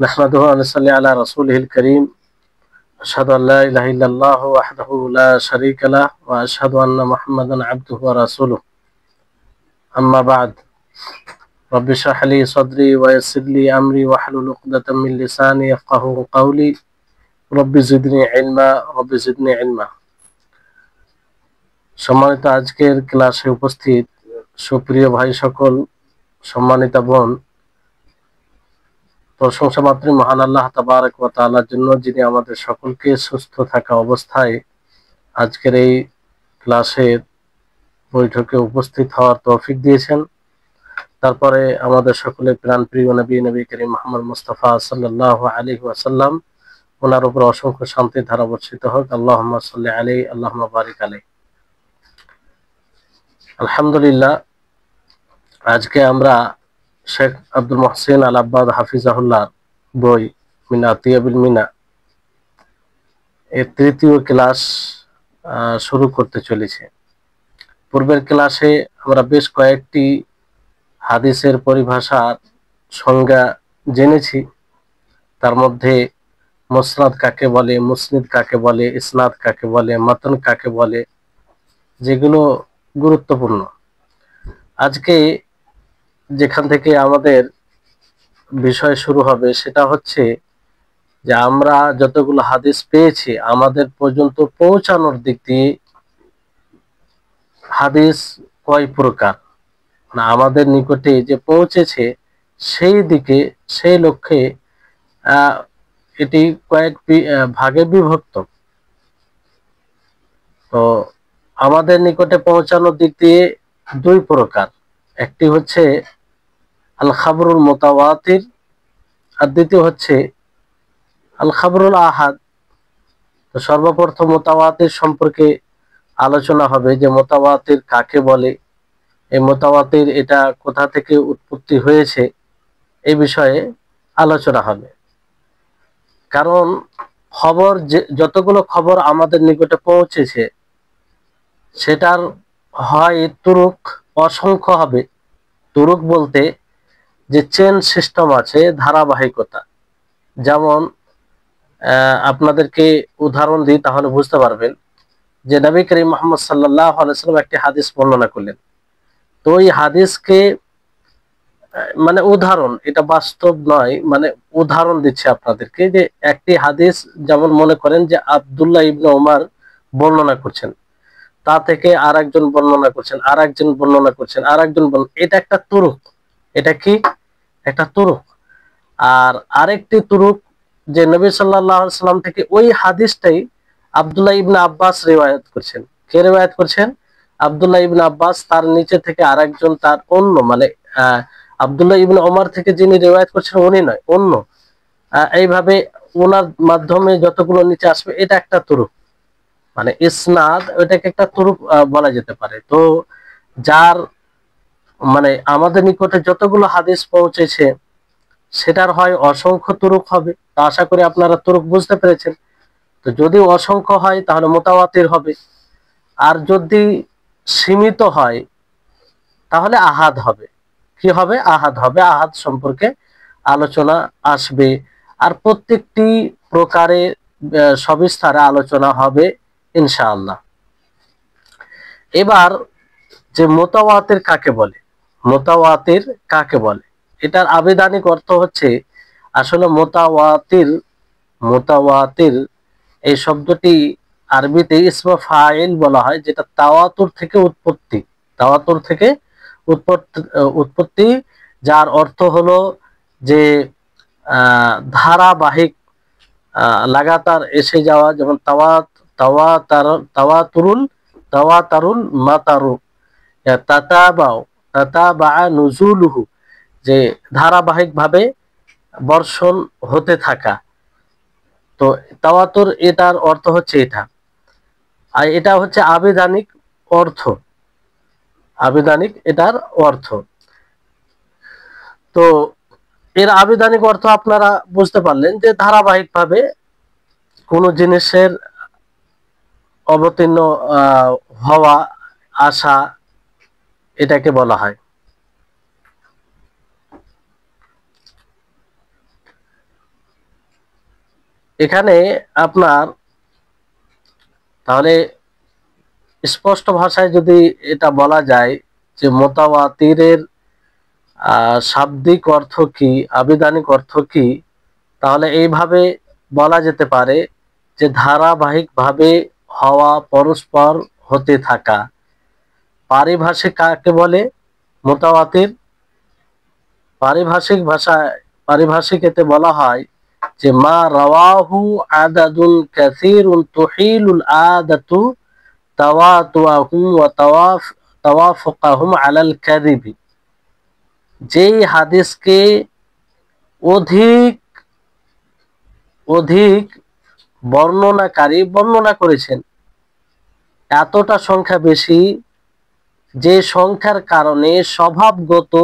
নাহমাদুহু ওয়া নুসাল্লি আলা রাসূলিহিল কারীম আশহাদু আল্লা ইলাহা ইল্লাল্লাহু ওয়াহদাহু লা শারীকা লাহু ওয়া আশহাদু আন্না মুহাম্মাদান আবদুহু ওয়া রাসূলুহু আম্মা বা'দ রাব্বি ইশরাহ লি সাদরি ওয়া ইয়াসসির লি আমরি ওয়াহলুল উকদাতাম মিন লিসানি ইয়াফকাহু কাওলি রাব্বি জিদনি ইলমা। সম্মানিত আজকের ক্লাসে উপস্থিত সুপ্রিয় ভাই সকল, সম্মানিতা বোন, প্রশংসা মাত্র মহান আল্লাহ তাবারক ওয়া তাআলার জন্য, যিনি আমাদের সকলকে সুস্থ থাকা অবস্থায় আজকের এই ক্লাসের বৈঠকে উপস্থিত হওয়ার তৌফিক দিয়েছেন। তারপরে আমাদের সকলের প্রাণপ্রিয় নবী করিম মুহাম্মদ মুস্তাফা সাল্লাল্লাহু আলাইহি ওয়াসাল্লাম, ওনার উপর অসংখ্য শান্তির ধারা বর্ষিত হোক। আল্লাহুম্মা সাল্লি আলাইহি আল্লাহুম্মা বারিক আলাইহি। আলহামদুলিল্লাহ, আজকে আমরা শেখ আব্দুল মুহসিন আল আব্বাদ হাফিজাহুল্লাহ বই মিনা আতিয়াবিল মিনা এর তৃতীয় ক্লাস শুরু করতে চলেছে। পূর্বের ক্লাসে আমরা বেশ কয়েকটি হাদিসের পরিভাষার সংজ্ঞা জেনেছি। তার মধ্যে মুসনাদ কাকে বলে, মুসনিদ কাকে বলে, ইসনাদ কাকে বলে, মাতন কাকে বলে, যেগুলো গুরুত্বপূর্ণ। আজকে যেখান থেকে আমাদের বিষয় শুরু হবে সেটা হচ্ছে যে আমরা যতগুলো হাদিস পেয়েছি আমাদের পর্যন্ত পৌঁছানোর দিক দিয়ে হাদিস কয় প্রকার, মানে আমাদের নিকটে যে পৌঁছেছে সেই দিকে, সেই লক্ষ্যে এটি কয়েক ভাগে বিভক্ত। তো আমাদের নিকটে পৌঁছানোর দিক দিয়ে দুই প্রকার, একটি হচ্ছে আল খাবরুল মুতাওয়াতির আর দ্বিতীয় হচ্ছে আল খাবরুল আহাদ। তো সর্বপ্রথম মুতাওয়াতির সম্পর্কে আলোচনা হবে, যে মুতাওয়াতির কাকে বলে, এই মুতাওয়াতির এটা কোথা থেকে উৎপত্তি হয়েছে, এই বিষয়ে আলোচনা হবে। কারণ খবর, যতগুলো খবর আমাদের নিকটে পৌঁছেছে সেটার হয় তুরুক অসংখ্য হবে। তুরুক বলতে যে চেন সিস্টেম আছে, ধারাবাহিকতা। যেমন আপনাদেরকে উদাহরণ দিই তাহলে বুঝতে পারবেন, যে নবী করিম মুহাম্মদ সাল্লাল্লাহু আলাইহি ওয়াসাল্লাম একটি হাদিস বর্ণনা করলেন। তো এই হাদিসকে, মানে উদাহরণ, এটা বাস্তব নয়, মানে উদাহরণ দিচ্ছে আপনাদেরকে, যে একটি হাদিস যেমন মনে করেন যে আব্দুল্লাহ ইবনে ওমর বর্ণনা করছেন, তা থেকে আরেকজন বর্ণনা করছেন, আরেকজন বর্ণনা করছেন, আরেকজন এটা একটা তুরুক। এটা কি? একটা তুরুক। আর আরেকটি তুরুক, যে নবী সাল্লাল্লাহু আলাইহি ওয়াসাল্লাম থেকে ওই হাদিসটাই আব্দুল্লাহ ইবনে আব্বাস রিওয়ায়াত করছেন। কে রিওয়ায়াত করছেন? আব্দুল্লাহ ইবনে আব্বাস। তার নিচে থেকে আরেকজন, তার অন্য, মানে আব্দুল্লাহ ইবনে ওমর থেকে যিনি রিওয়ায়াত করছেন উনি নয়, অন্য। এইভাবে ওনার মাধ্যমে যতগুলো নিচে আসবে, এটা একটা তুরুক, মানে ইসনাদ, ওইটাকে একটা তুরুক বলা যেতে পারে। তো যার, মানে আমাদের নিকটে যতগুলো হাদিস পৌঁছেছে সেটার হয় অসংখ্য তুরুক হবে। তো আশা করি আপনারা তুরুক বুঝতে পেরেছেন। তো যদি অসংখ্য হয় তাহলে মুতাওয়াতির হবে, আর যদি সীমিত হয় তাহলে আহাদ হবে। কি হবে? আহাদ হবে। আহাদ সম্পর্কে আলোচনা আসবে, আর প্রত্যেকটি প্রকারে সবিস্তারে আলোচনা হবে ইনশাআল্লাহ। এবার যে মুতাওয়াতির কাকে বলে, মুতাওয়াতির কাকে বলে, এটার আবিধানিক অর্থ হচ্ছে, আসলে মুতাওয়াতির এই শব্দটি আরবিতে ইসমে ফাইল বলা হয়, যেটা তাওয়াতুর থেকে উৎপত্তি। তাওয়াতুর থেকে উৎপত্তি, যার অর্থ হলো যে ধারাবাহিক, লাগাতার এসে যাওয়া। যেমন তাওয়াতারুল মাতারু, তাতাবা নুজুলুহু, যে ধারাবাহিকভাবে বর্ষণ হতে থাকা। তো তাওয়াতুর, এটার অর্থ হচ্ছে এটা। আর এটা হচ্ছে আবিধানিক অর্থ, আবিধানিক এটার অর্থ। তো এর আবিধানিক অর্থ আপনারা বুঝতে পারলেন, যে ধারাবাহিকভাবে কোনো জিনিসের অবতীর্ণ হওয়া, আসা, এটাকে বলা হয়। এখানে আপনার তাহলে স্পষ্ট ভাষায় যদি এটা বলা যায় যে মুতাওয়াতিরের শাব্দিক অর্থ কি, আবিধানিক অর্থ কি, তাহলে এইভাবে বলা যেতে পারে যে ধারাবাহিকভাবে হওয়া, পরস্পর হতে থাকা। পারিভাষিক কাকে বলে? মুতাওয়াতির পারিভাষিক ভাষায়, পারিভাষিক এতে বলা হয় যে মা রাওয়াহু আদাদুন কাসীরুন তুহিলুল আদাতু তাওয়াতুহুম ওয়া তাওয়াফুকাহুম আলাল কাযিবি। যেই হাদিসকে অধিক অধিক বর্ণনাকারী বর্ণনা করেছেন, এতটা সংখ্যা বেশি যে সংখ্যার কারণে স্বভাবগত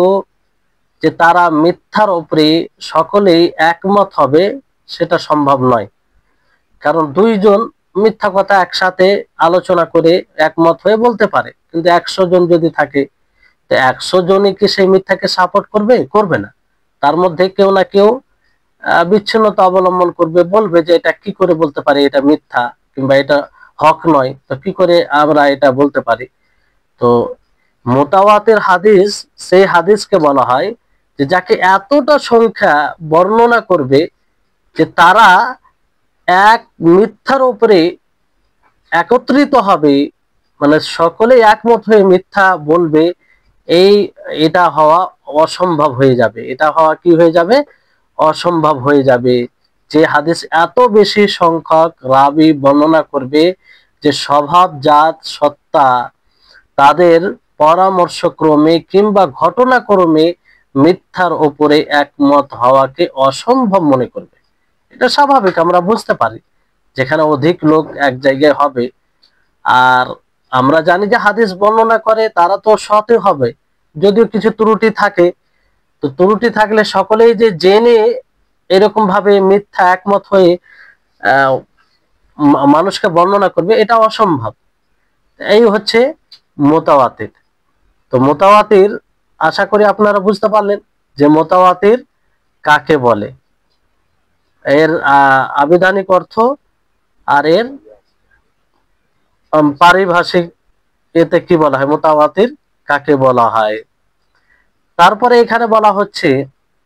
যে তারা মিথ্যার উপরে সকলেই একমত হবে সেটা সম্ভব নয়। কারণ দুইজন মিথ্যা কথা একসাথে আলোচনা করে একমত হয়ে বলতে পারে, কিন্তু 100 জন যদি থাকে, তো 100 জনই কি সেই মিথ্যাকে সাপোর্ট করবে? করবে না। তার মধ্যে কেউ না কেউ বিচ্ছিন্নতা অবলম্বন করবে, বলবে যে এটা কি করে বলতে পারি, এটা মিথ্যা কিংবা এটা হক নয়, তো কি করে আমরা এটা বলতে পারি। তো মুতাওয়াতির হাদিস সেই হাদিসকে বলা হয় যে যাকে এতটা সংখ্যা বর্ণনা করবে যে তারা এক মিথ্যার উপরে একত্রিত হবে, মানে সকলে একমত হয়ে মিথ্যা বলবে, এটা হওয়া অসম্ভব হয়ে যাবে। এটা হওয়া কি হয়ে যাবে? অসম্ভব হয়ে যাবে। যে হাদিস এত বেশি সংখ্যক রাবি বর্ণনা করবে যে স্বভাবজাত সত্তা তাদের পরামর্শক্রমে কিংবা ঘটনাক্রমে মিথ্যার উপরে একমত হওয়াকে অসম্ভব মনে করবে। এটা স্বাভাবিক, আমরা বুঝতে পারি যেখানে অধিক লোক এক জায়গায় হবে। আর আমরা জানি যে হাদিস বর্ণনা করে তারা তো সৎই হবে, যদিও কিছু ত্রুটি থাকে। তো ত্রুটি থাকলে সকলেই যে জেনে এরকম ভাবে মিথ্যা একমত হয়ে মানুষকে বর্ণনা করবে, এটা অসম্ভব। এই হচ্ছে মুতাওয়াতির। তো মুতাওয়াতির আশা করি আপনারা বুঝতে পারলেন যে মুতাওয়াতির কাকে বলে, এর আবিধানিক অর্থ আর এর পারিভাষিক এতে কি বলা হয়, মুতাওয়াতির কাকে বলা হয়। তারপরে এখানে বলা হচ্ছে,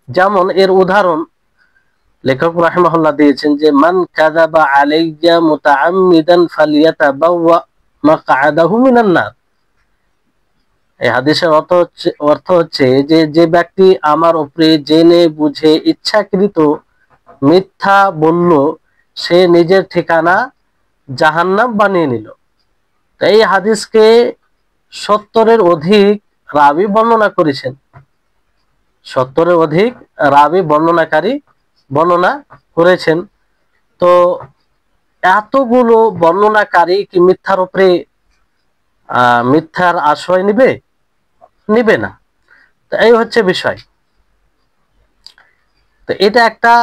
যেমন এর উদাহরণ লেখক রাহিমাহুল্লাহ দিয়েছেন যে মান কাযাবা আলাইয়া মুতাআম্মিদান ফালিয়াতাবাওয়া মাকআদাহু মিনান নার। এই হাদিসের অর্থ হচ্ছে যে যে ব্যক্তি আমার উপরে জেনে বুঝে ইচ্ছাকৃত মিথ্যা বলল, সে নিজের ঠিকানা জাহান্নাম বানিয়ে নিল। এই হাদিসকে 70-এর অধিক রাবি বর্ণনা করেছেন। 70-এর অধিক রাবি বর্ণনাকারী বর্ণনা করেছেন। তো এতগুলো বর্ণনাকারী কি মিথ্যার উপরে মিথ্যার আশ্রয় নিবে? নিবে না। তো এই হচ্ছে বিষয়। তো এটা একটা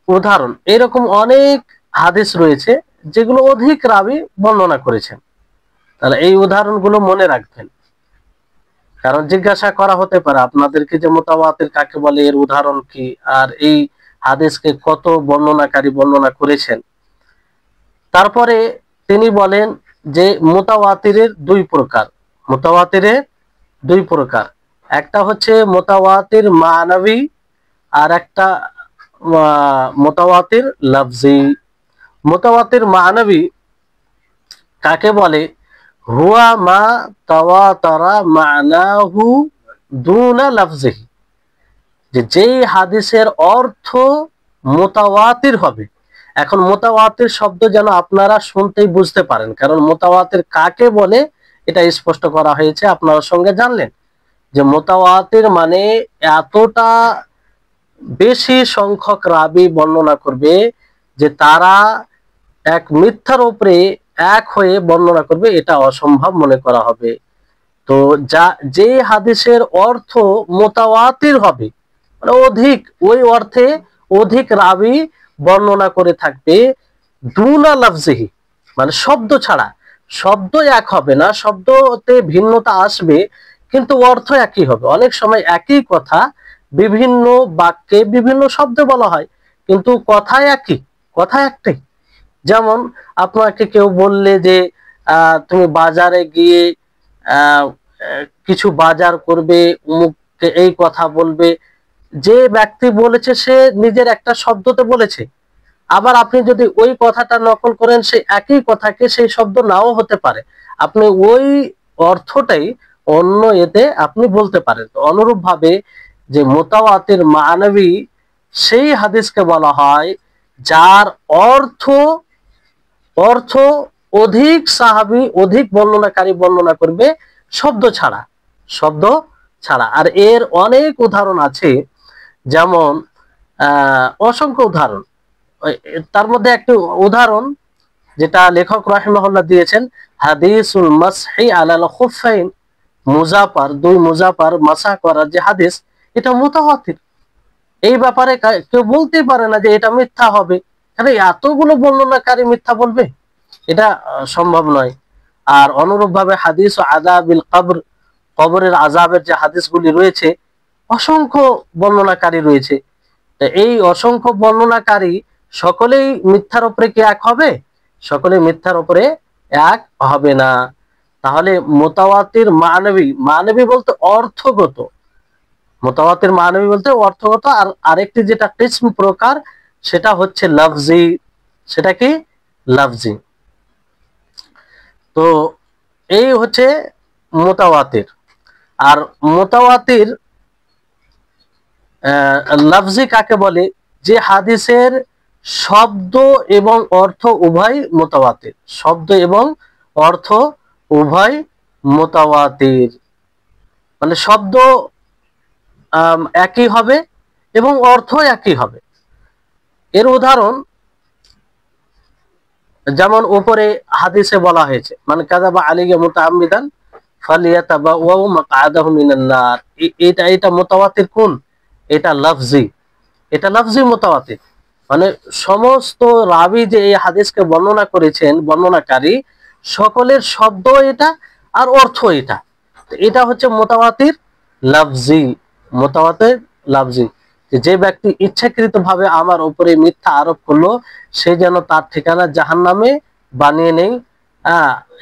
উদাহরণ। এরকম অনেক হাদিস রয়েছে যেগুলো অধিক রাবি বর্ণনা করেছেন। তাহলে এই উদাহরণগুলো মনে রাখবেন, কারণ জিজ্ঞাসা করা হতে পারে আপনাদেরকে যে মুতাওয়াতির কাকে বলে, এর উদাহরণ কি, আর এই হাদিসকে কত বর্ণনাকারী বর্ণনা করেছেন। তারপরে তিনি বলেন যে মুতাওয়াতিরের দুই প্রকার। মুতাওয়াতিরের দুই প্রকার, একটা হচ্ছে মুতাওয়াতির মানবী আর একটা মুতাওয়াতির লফজি। মুতাওয়াতির মানবী কাকে বলে? হুয়া মা তাওয়াতারা মানাহু দুনা লফজিহি, যে যেই হাদিসের অর্থ মুতাওয়াতির হবে। এখন মুতাওয়াতির শব্দ যেন আপনারা শুনতেই বুঝতে পারেন, কারণ মুতাওয়াতির কাকে বলে এটা স্পষ্ট করা হয়েছে, আপনারা সঙ্গে জানলেন যে মুতাওয়াতির মানে এতটা বেশি সংখ্যক রাবি বর্ণনা করবে যে তারা এক মিথ্যার উপরে এক হয়ে বর্ণনা করবে, এটা অসম্ভব মনে করা হবে। তো যে হাদিসের অর্থ মুতাওয়াতির হবে, মানে অধিক, ওই অর্থে অধিক রাবি বর্ণনা করে থাকবে, দুনা লফজিহি, মানে শব্দ ছাড়া। শব্দ এক হবে না, শব্দতে ভিন্নতা আসবে কিন্তু অর্থ একই হবে। অনেক সময় একই কথা বিভিন্ন বাক্যে বিভিন্ন শব্দ বলা হয় কিন্তু কথা একই। কথা একটাই। যেমন আপনাকে কেউ বললে যে তুমি বাজারে গিয়ে আহ, কিছু বাজার করবে, অমুককে এই কথা বলবে, যে ব্যক্তি বলেছে সে নিজের একটা শব্দতে বলেছে। আবার আপনি যদি ওই কথাটা নকল করেন, সেই একই কথাকে সেই শব্দ নাও হতে পারে, আপনি ওই অর্থটাই অন্য এতে আপনি বলতে পারেন। তো অনুরূপ ভাবে যে মুতাওয়াতির মানবী সেই হাদিসকে বলা হয় যার অর্থ অর্থ অধিক সাহাবী অধিক বর্ণনাকারী বর্ণনা করবে শব্দ ছাড়া, শব্দ ছাড়া। আর এর অনেক উদাহরণ আছে, যেমন অসংখ্য উদাহরণ। তার মধ্যে একটি উদাহরণ যেটা লেখক রাহিমাহুল্লাহ দিয়েছেন, হাদিসুল মাসহি আলাল খুফাইন, মুজাফার দুই মুজাফার মাসা করার যে হাদিস, এটা মুতাওয়াতির। এই ব্যাপারে কেউ বলতেই পারে না যে এটা মিথ্যা হবে, কারণ এতগুলো বর্ণনাকারী মিথ্যা বলবে, এটা সম্ভব নয়। আর অনুরূপ ভাবে হাদিস ও আযাবিল কবর, কবরের আযাবের যে হাদিসগুলি রয়েছে, অসংখ্য বর্ণনাকারী রয়েছে। এই অসংখ্য বর্ণনাকারী সকলেই মিথ্যার উপরে কি এক হবে? সকলে মিথ্যার উপরে এক হবে না। তাহলে মুতাওয়াতির মানবী, মানবী বলতে অর্থগত, মুতাওয়াতির মানবী বলতে অর্থগত। আর আরেকটি যেটা কিসম প্রকার, সেটা হচ্ছে লফজি। সেটা কি? লফজি। তো এই হচ্ছে মুতাওয়াতির। আর মুতাওয়াতির লফজি কাকে বলে? যে হাদিসের শব্দ এবং অর্থ উভয় মুতাওয়াতির, শব্দ এবং অর্থ উভয় মুতাওয়াতির, মানে শব্দ একই হবে এবং অর্থ একই হবে। এর উদাহরণ যেমন উপরে হাদিসে বলা হয়েছে, মান কাযাবা আলাইয়া মুতাআম্মিদান ফালিয়াতাবাওয়া মাকআদাহু মিনান নার। এটা মুতাওয়াতির কোন? এটা লফজি, এটা লফজি মুতাওয়াতির। মানে সমস্ত রাবী যে এই হাদিসকে বর্ণনা করেছেন, বর্ণনাকারী সকলের শব্দ এটা আর অর্থ এটা। এটা হচ্ছে মুতাওয়াতির লফজি, মুতাওয়াতির লফজি। যে ব্যক্তি ইচ্ছাকৃতভাবে আমার উপরে মিথ্যা আরোপ করলো, সে যেন তার ঠিকানা জাহান্নামে বানিয়ে নেই।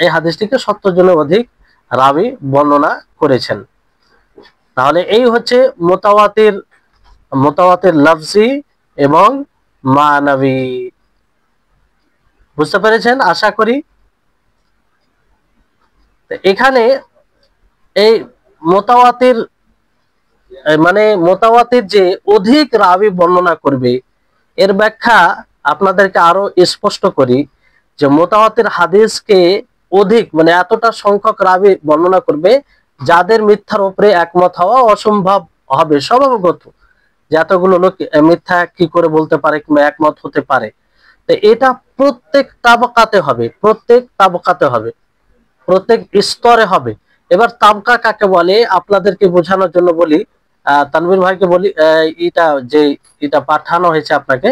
এই হাদিসটিকে 70 জনের অধিক রাবী বর্ণনা করেছেন। তাহলে এই হচ্ছে মুতাওয়াতির, মুতাওয়াতির লফজি এবং মানবী। বুঝতে পেরেছেন আশা করি। এখানে এই মুতাওয়াতির মানে মুতাওয়াতির যে অধিক রাবী বর্ণনা করবে, এর ব্যাখ্যা আপনাদেরকে আরো স্পষ্ট করি। যে মুতাওয়াতির হাদিসকে অধিক মানে এতটা সংখ্যক রাবী বর্ণনা করবে যাদের মিথ্যার উপরে একমত হওয়া অসম্ভব হবে, স্বভাবগত। যে এতগুলো লোক মিথ্যা কি করে বলতে পারে কিংবা একমত হতে পারে। তো এটা প্রত্যেক তাবকাতে হবে, প্রত্যেক তাবকাতে হবে, প্রত্যেক স্তরে হবে। এবার তাবকা কাকে বলে আপনাদেরকে বোঝানোর জন্য বলি, তানভীর ভাইকে বলি, এটা যে এটা পাঠানো হয়েছে আপনাকে,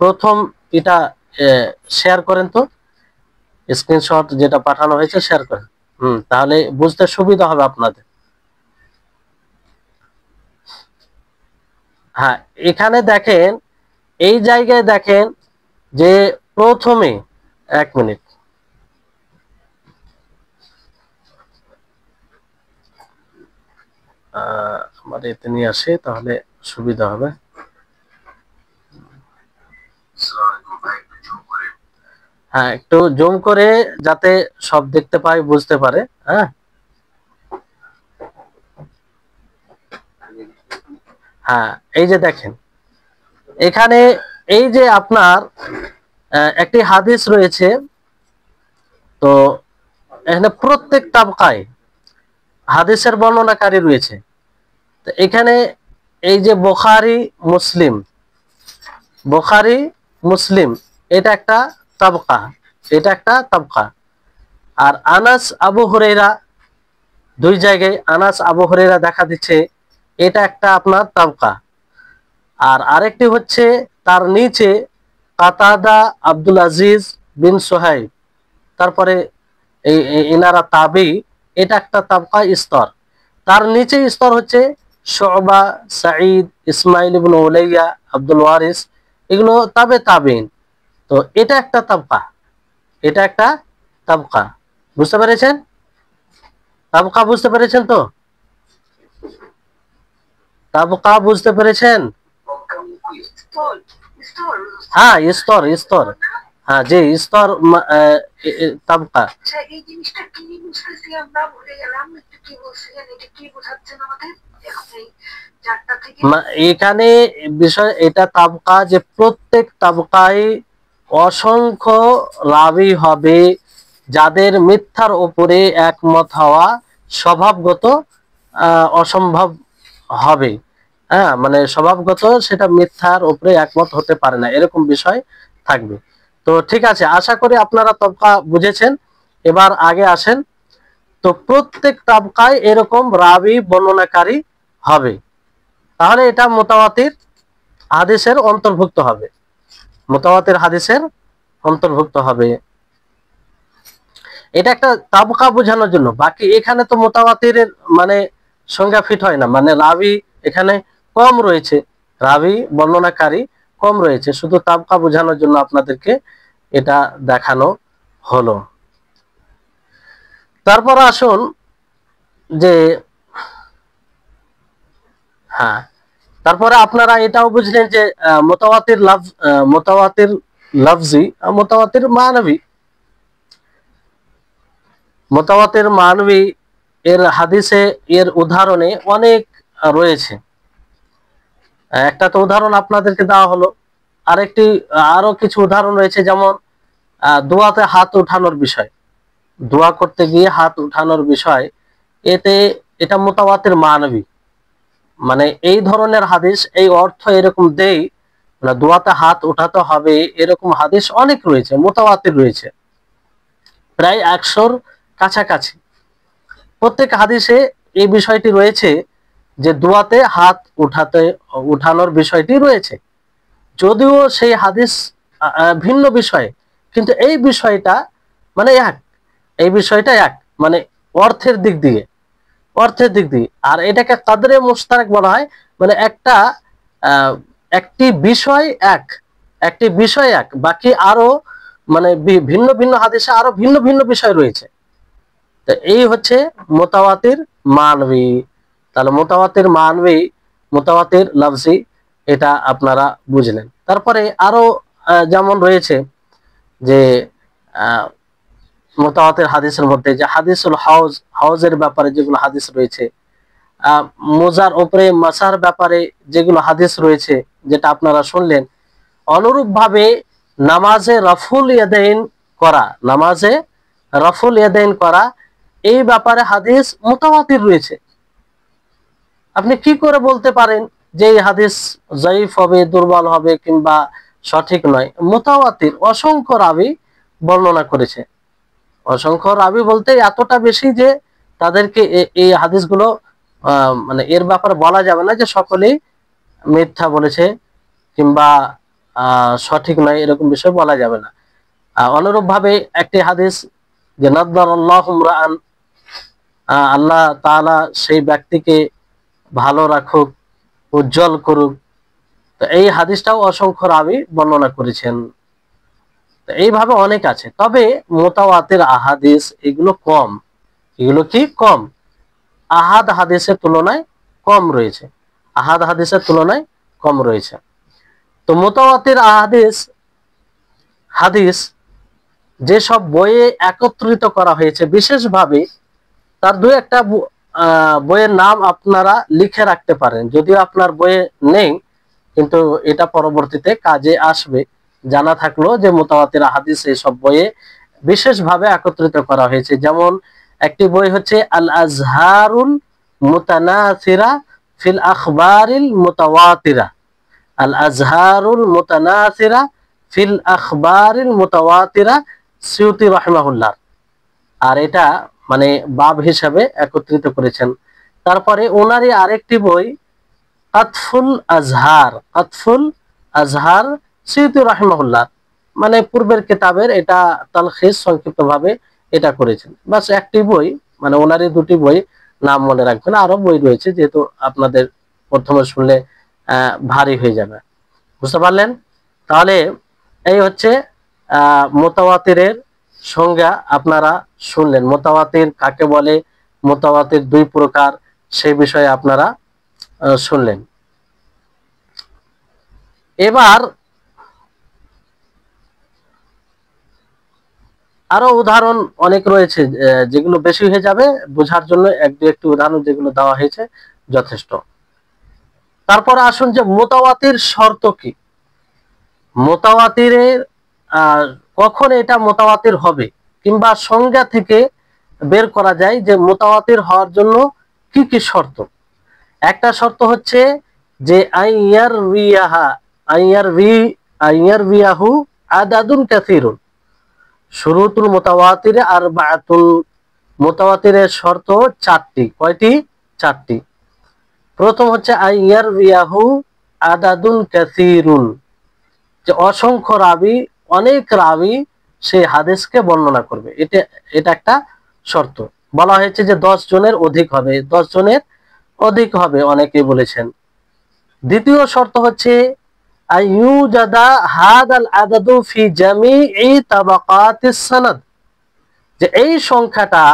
প্রথম এটা শেয়ার করেন তো, স্ক্রিনশট যেটা পাঠানো হয়েছে শেয়ার করেন। তাহলে বুঝতে সুবিধা হবে আপনাদের। হ্যাঁ, এখানে দেখেন, এই জায়গায় দেখেন যে প্রথমে, এক মিনিট, আমার এতে নিয়ে আসে তাহলে সুবিধা হবে। হ্যাঁ, একটু জুম করে যাতে সব দেখতে পাই, বুঝতে পারে। হ্যাঁ হ্যাঁ, এই যে দেখেন এখানে, এই যে আপনার একটি হাদিস রয়েছে। তো এখানে প্রত্যেক তাবকায় হাদিসের বর্ণনাকারী রয়েছে। তো এখানে এই যে বুখারী মুসলিম, বুখারী মুসলিম, এটা একটা তাবকা, এটা একটা তাবকা। আর আনাস আবু হুরায়রা, দুই জায়গায় আনাস আবু হুরায়রা দেখা দিচ্ছে, এটা একটা আপনার তাবকা। আর আরেকটি হচ্ছে তার নিচে কাতাদা আব্দুল আজিজ বিন সোহাইব, তারপরে ইনারা তাবি, এটা একটা তাবকা স্তর। তার নিচে স্তর হচ্ছে শুবা, সাঈদ, ইসমাইল ইবনে উলাইয়া, আব্দুল ওয়ারিস, এগুলো তাবে তাবিন। তো এটা একটা তাবকা, এটা একটা তাবকা। বুঝতে পেরেছেন? তাবকা বুঝতে পেরেছেন তো? তাবকা বুঝতে পেরেছেন? হ্যাঁ, স্তর স্তর, হ্যাঁ যে স্তর, তাবকা। এই জিনিসটা কি বুঝতেছি আমরা, ভুলে গেলাম একটু, কি বলছিলেন, এটা কি বোঝাচ্ছেন আমাদের এখন এই চারটা থেকে? এখানে বিষয় এটা তাবকা, যে প্রত্যেক তাবকায় অসংখ্য রাবী হবে যাদের মিথ্যার উপরে একমত হওয়া স্বভাবগত অসম্ভব হবে। হ্যাঁ, মানে স্বভাবগত সেটা মিথ্যার উপরে একমত হতে পারে না, এরকম বিষয় থাকবে। তো ঠিক আছে, আশা করি আপনারা তবকা বুঝেছেন। এবার আগে আসেন। তো প্রত্যেক তাবকায় এরকম রাবী বর্ণনাকারী হবে, তাহলে এটা মুতাওয়াতির হাদিসের অন্তর্ভুক্ত হবে, মুতাওয়াতির হাদিসের অন্তর্ভুক্ত হবে। এটা একটা তাবকা বোঝানোর জন্য। বাকি এখানে তো মুতাওয়াতিরের মানে সংজ্ঞা ফিট হয় না, মানে রাবী এখানে কম রয়েছে, রাবী বর্ণনাকারী কম রয়েছে, শুধু তাবকা বোঝানোর জন্য আপনাদেরকে এটা দেখানো হলো। তারপর আসুন যে, হ্যাঁ, তারপরে আপনারা এটাও বুঝলেন যে মুতাওয়াতির লফজি, মুতাওয়াতির মানবী। মুতাওয়াতির মানবী এর হাদিসে এর উদাহরণে অনেক রয়েছে। একটা তো উদাহরণ আপনাদেরকে দেওয়া হলো, আরেকটি আরো কিছু উদাহরণ রয়েছে, যেমন দোয়াতে হাত উঠানোর বিষয়, দোয়া করতে গিয়ে হাত উঠানোর বিষয়, এতে এটা মুতাওয়াতির মানবী, মানে এই ধরনের হাদিস এই অর্থ এরকম দেই, মানে দোয়াতে হাত উঠাতে হবে এরকম হাদিস অনেক রয়েছে, মুতাওয়াতির রয়েছে প্রায় 100-র কাছাকাছি। প্রত্যেক হাদিসে এই বিষয়টি রয়েছে যে দোয়াতে হাত উঠানোর বিষয়টি রয়েছে, যদিও সেই হাদিস ভিন্ন বিষয়ে, কিন্তু এই বিষয়টা মানে এক, এই বিষয়টা এক, মানে অর্থের দিক দিয়ে, অর্থের দিক দিয়ে। আর এটাকে কাদরে মুশতারাক বলা হয়, মানে একটা একটি বিষয় এক, একটি বিষয় এক, বাকি আরো মানে ভিন্ন ভিন্ন হাদিসে আরো ভিন্ন ভিন্ন বিষয় রয়েছে। তো এই হচ্ছে মুতাওয়াতির মানবী। তাহলে মুতাওয়াতির মানবী, মুতাওয়াতির লফজি, এটা আপনারা বুঝলেন। তারপরে আরো যেমন রয়েছে যে মুতাওয়াতির হাদিসের মধ্যে যে হাদিসুল হাউজ, হাউজের ব্যাপারে যেগুলো হাদিস রয়েছে, মোজার উপরে মাসার ব্যাপারে যেগুলো হাদিস রয়েছে, যেটা আপনারা শুনলেন, অনুরূপভাবে নামাজে রফুল ইয়াদাইন করা, নামাজে রফুল ইয়াদাইন করা, এই ব্যাপারে হাদিস মুতাওয়াতির রয়েছে। আপনি কি করে বলতে পারেন যে এই হাদিস জয়ীফ হবে, দুর্বল হবে, কিংবা সঠিক নয়? মুতাওয়াতির অসংখ্য রাবী বর্ণনা করেছে, অসংখ্য রাবী বলতে এতটা বেশি যে তাদেরকে এই হাদিসগুলো মানে এর ব্যাপারে বলা যাবে না যে সকলেই মিথ্যা বলেছে কিংবা সঠিক নয়, এরকম বিষয় বলা যাবে না। অনুরূপ ভাবে একটি হাদিস যে নাদ্দারাল্লাহু ইমরাআন, আল্লাহ তাআলা সেই ব্যক্তিকে ভালো রাখুক, উজ্জ্বল করুক, তো এই হাদিসটাও অসংখ্য রাবী বর্ণনা করেছেন। তো এইভাবে অনেক আছে, তবে মুতাওয়াতির আহাদিস এগুলো কম, এগুলো কি কম, আহাদ হাদিসের তুলনায় কম রয়েছে, আহাদ হাদিসের তুলনায় কম রয়েছে। তো মুতাওয়াতির আহাদিস হাদিস যেসব বইয়ে একত্রিত করা হয়েছে বিশেষভাবে, তার দু একটা বইয়ের নাম আপনারা লিখে রাখতে পারেন, যদিও আপনার বইয়ে নেই, কিন্তু এটা পরবর্তীতে কাজে আসবে। জানা থাকলো যে মুতাওয়াতির হাদিস এইসব বইয়ে বিশেষভাবে একত্রিত করা হয়েছে। যেমন একটি বই হচ্ছে আল আজহারুল মুতানাসিরা ফিল আখবারিল মুতাওয়াতিরা, আল আজহারুল মুতানাসিরা ফিল আখবারিল মুতাওয়াতিরা, সিউতি রাহিমাহুল্লাহ। আর এটা মানে বাব হিসাবে একত্রিত করেছেন। তারপরে ওনারই আরেকটি বই কাতফুল আজহার, কাতফুল আজহার, সিউতি রাহিমাহুল্লাহ, মানে পূর্বের কিতাবের এটা তালখিস, সংক্ষিপ্ত ভাবে এটা করেছেন। বাস একটি বই, মানে ওনারই দুটি বই, নাম মনে রাখবেন, আরো বই রয়েছে, যেহেতু আপনাদের প্রথমে শুনলে ভারী হয়ে যাবে। বুঝতে পারলেন? তাহলে এই হচ্ছে মুতাওয়াতিরের সংজ্ঞা আপনারা শুনলেন। মুতাওয়াতির কাকে বলে, মুতাওয়াতির দুই প্রকার, সেই বিষয়ে আপনারা শুনলেন। এবার আরো উদাহরণ অনেক রয়েছে, যেগুলো বেশি হয়ে যাবে, বোঝার জন্য একটি উদাহরণ যেগুলো দেওয়া হয়েছে যথেষ্ট। তারপর আসুন যে মুতাওয়াতির শর্ত কি, মুতাওয়াতিরের কখন এটা মুতাওয়াতির হবে, কিংবা সংজ্ঞা থেকে বের করা যায় যে মুতাওয়াতির হওয়ার জন্য কি কি শর্ত। একটা শর্ত হচ্ছে যে আইয়ার রিয়াহু আদাদুন কাসীরুন। শুরুতুল মুতাওয়াতিরে আরবাআতুন, মুতাওয়াতিরের শর্ত চারটি। কয়টি? চারটি। প্রথম হচ্ছে আইয়ার রিয়াহু আদাদুন কাসীরুন, যে অসংখ্য রাবী, অনেক রাবী সেই হাদিসকে বর্ণনা করবে, এটা একটা শর্ত। বলা হয়েছে যে 10 জনের অধিক হবে, 10 জনের অধিক হবে অনেকেই বলেছেন। দ্বিতীয় শর্ত হচ্ছে আইয়ুজাদা হাদাল আদাদু ফি জামিই তাবাকাতিস সানাদ, যে এই সংখ্যাটা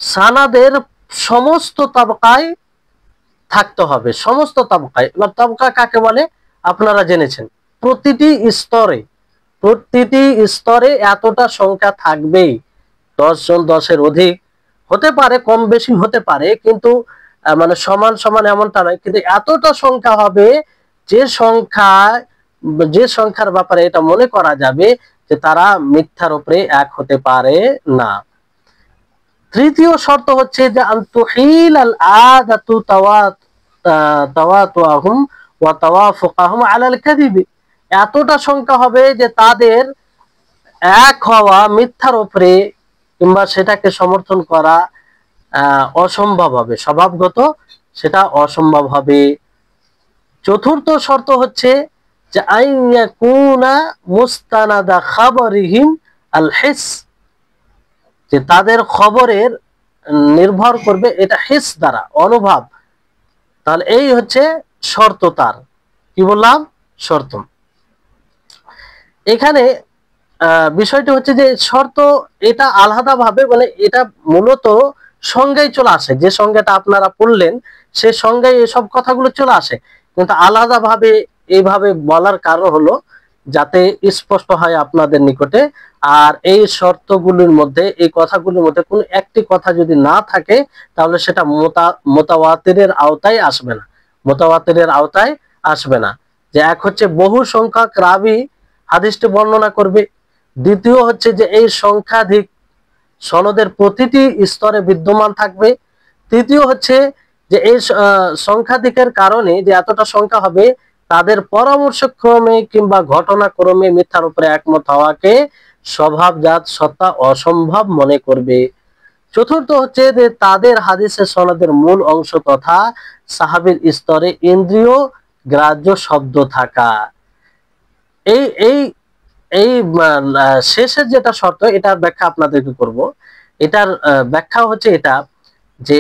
সানাদের সমস্ত তাবকায় থাকতে হবে, সমস্ত তাবকায়। এবার তাবকা কাকে বলে আপনারা জেনেছেন, প্রতিটি স্তরে এতটা সংখ্যা থাকবেই। 10 জন, 10-এর অধিক হতে পারে, কম বেশি হতে পারে, কিন্তু মানে সমান সমান এমনটা নয়, কিন্তু এতটা সংখ্যা হবে যে সংখ্যার ব্যাপারে এটা মনে করা যাবে যে তারা মিথ্যার উপরে এক হতে পারে না। তৃতীয় শর্ত হচ্ছে যে আনতুহিল আল আদাতু তাওয়াতুহুম ওয়া তাওয়াফুকুহুম আলাল কাযিবি, এতটা সংখ্যা হবে যে তাদের এক হওয়া মিথ্যার উপরে কিংবা সেটাকে সমর্থন করা অসম্ভব হবে, স্বভাবগত সেটা অসম্ভব হবে। চতুর্থ শর্ত হচ্ছে যে আইয়াকুনা মুস্তানাদা খাবরিহিম আল হিস, যে তাদের খবরের নির্ভর করবে এটা হিস দ্বারা, অনুভব। তাহলে এই হচ্ছে শর্ত। তার কি বললাম? শর্ত। এখানে বিষয়টি হচ্ছে যে শর্ত এটা আলাদাভাবে, মানে এটা মূলত সংজ্ঞায় চলে আসে, যে সংজ্ঞাটা আপনারা পড়লেন সে সংজ্ঞায় এসব কথাগুলো চলে আসে, কিন্তু আলাদাভাবে এইভাবে বলার কারণ হলো যাতে স্পষ্ট হয় আপনাদের নিকটে। আর এই শর্তগুলির মধ্যে, এই কথাগুলির মধ্যে কোনো একটি কথা যদি না থাকে তাহলে সেটা মুতাওয়াতিরের আওতায় আসবে না, মুতাওয়াতিরের আওতায় আসবে না। যে এক হচ্ছে বহু সংখ্যক রাবী হাদিসটি বর্ণনা করবে, দ্বিতীয় হচ্ছে যে এই সংখ্যাধিক সনদের প্রতিটি স্তরে বিদ্যমান থাকবে, তৃতীয় হচ্ছে যে এই সংখ্যাধিকের কারণে যে এতটা সংখ্যা হবে তাদের পরামর্শক্রমে কিংবা ঘটনাক্রমে মিথ্যার উপরে একমত হওয়াকে স্বভাবজাত সত্তা অসম্ভব মনে করবে। চতুর্থ হচ্ছে যে তাদের হাদিসের সনদের মূল অংশ তথা সাহাবীর স্তরে ইন্দ্রিয় গ্রাহ্য শব্দ থাকা। এই এই এই শেষের যেটা শর্ত, এটার ব্যাখ্যা আপনাদেরকে করব। এটার ব্যাখ্যা হচ্ছে এটা যে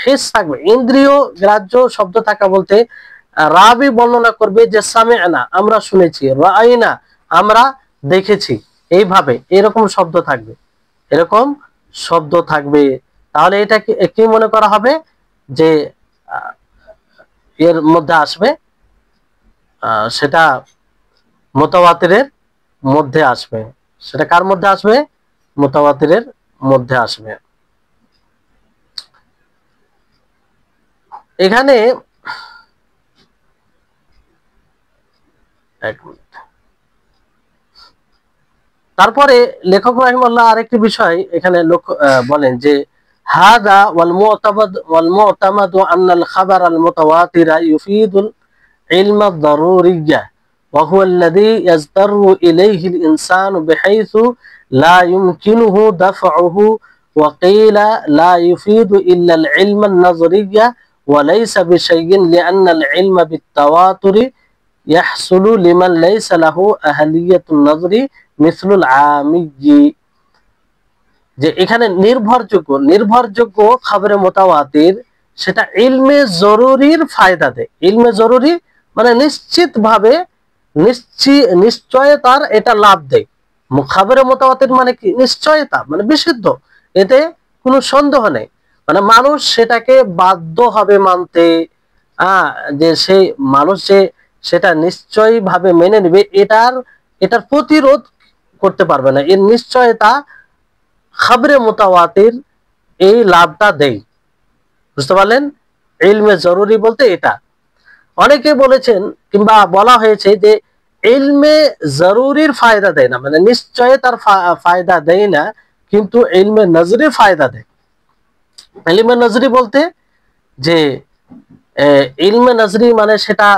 হিস থাকবে, ইন্দ্রিয় গ্রাহ্য শব্দ থাকা বলতে রাবি বর্ণনা করবে যে সামি'না, আমরা শুনেছি, রাআইনা, আমরা দেখেছি, এইভাবে এরকম শব্দ থাকবে, এরকম শব্দ থাকবে। তাহলে এটা কি মনে করা হবে যে এর মধ্যে আসবে, সেটা মুতাওয়াতিরের মধ্যে আসবে। সেটা কার মধ্যে আসবে? মুতাওয়াতিরের মধ্যে আসবে। এখানে এক মিনিট, তারপরে লেখক রাহিমাহুল্লাহ আরেকটি বিষয় এখানে বলেন যে হাদা ওয়াল মু'তামাদু আন্নাল খাবার আল মুতাওয়াতিরা ইউফিদুল ইলমা দারুরিয়্যা ওয়া হুয়া আল্লাযী ইয়াজতারু ইলাইহি আল ইনসানু বিহাইথু লা ইউমকিনুহু দাফউহু ওয়া কিলা লা ইউফিদু ইল্লা আল ইলমা আন নাযরিয়্যা ওয়া লাইসা বিশাইইন লিআন্না আল ইলমা বিত তাওয়াতুরি ইয়াহসুলু লিমান লাইসা লাহু আহলিয়াতুন নাযরি মিসলুল আমিয়্যি, যে এখানে নির্ভরযোগ্য খবরে মুতাওয়াতির সেটা ইলমে জরুরির ফায়দা দেয়। ইলমে জরুরি মানে নিশ্চিত ভাবে নিশ্চয়তার এটা লাভ দেয়। খাবারের মোতাবাতের মানে কি? নিশ্চয়তা মানে বিশুদ্ধ, এতে কোনো সন্দেহ নেই। মানে মানুষ সেটাকে বাধ্য হবে মানতে, যে সেই মানুষ যে সেটা নিশ্চয়ই ভাবে মেনে নেবে, এটার প্রতিরোধ করতে পারবে না। এর নিশ্চয়তা খাবরে মোতাওয়াতির এই লাভটা দেয়। বুঝতে পারলেন? ইলমে জরুরি বলতে এটা। অনেকে বলেছেন কিংবা বলা হয়েছে যে ইলমে জরুরির ফায়দা দেয় না, মানে নিশ্চয় তার ফায়দা দেয় না, কিন্তু ইলমে নজরি ফায়দা দেয়। ইলমে নজরি বলতে যে ইলমে নজরি মানে সেটা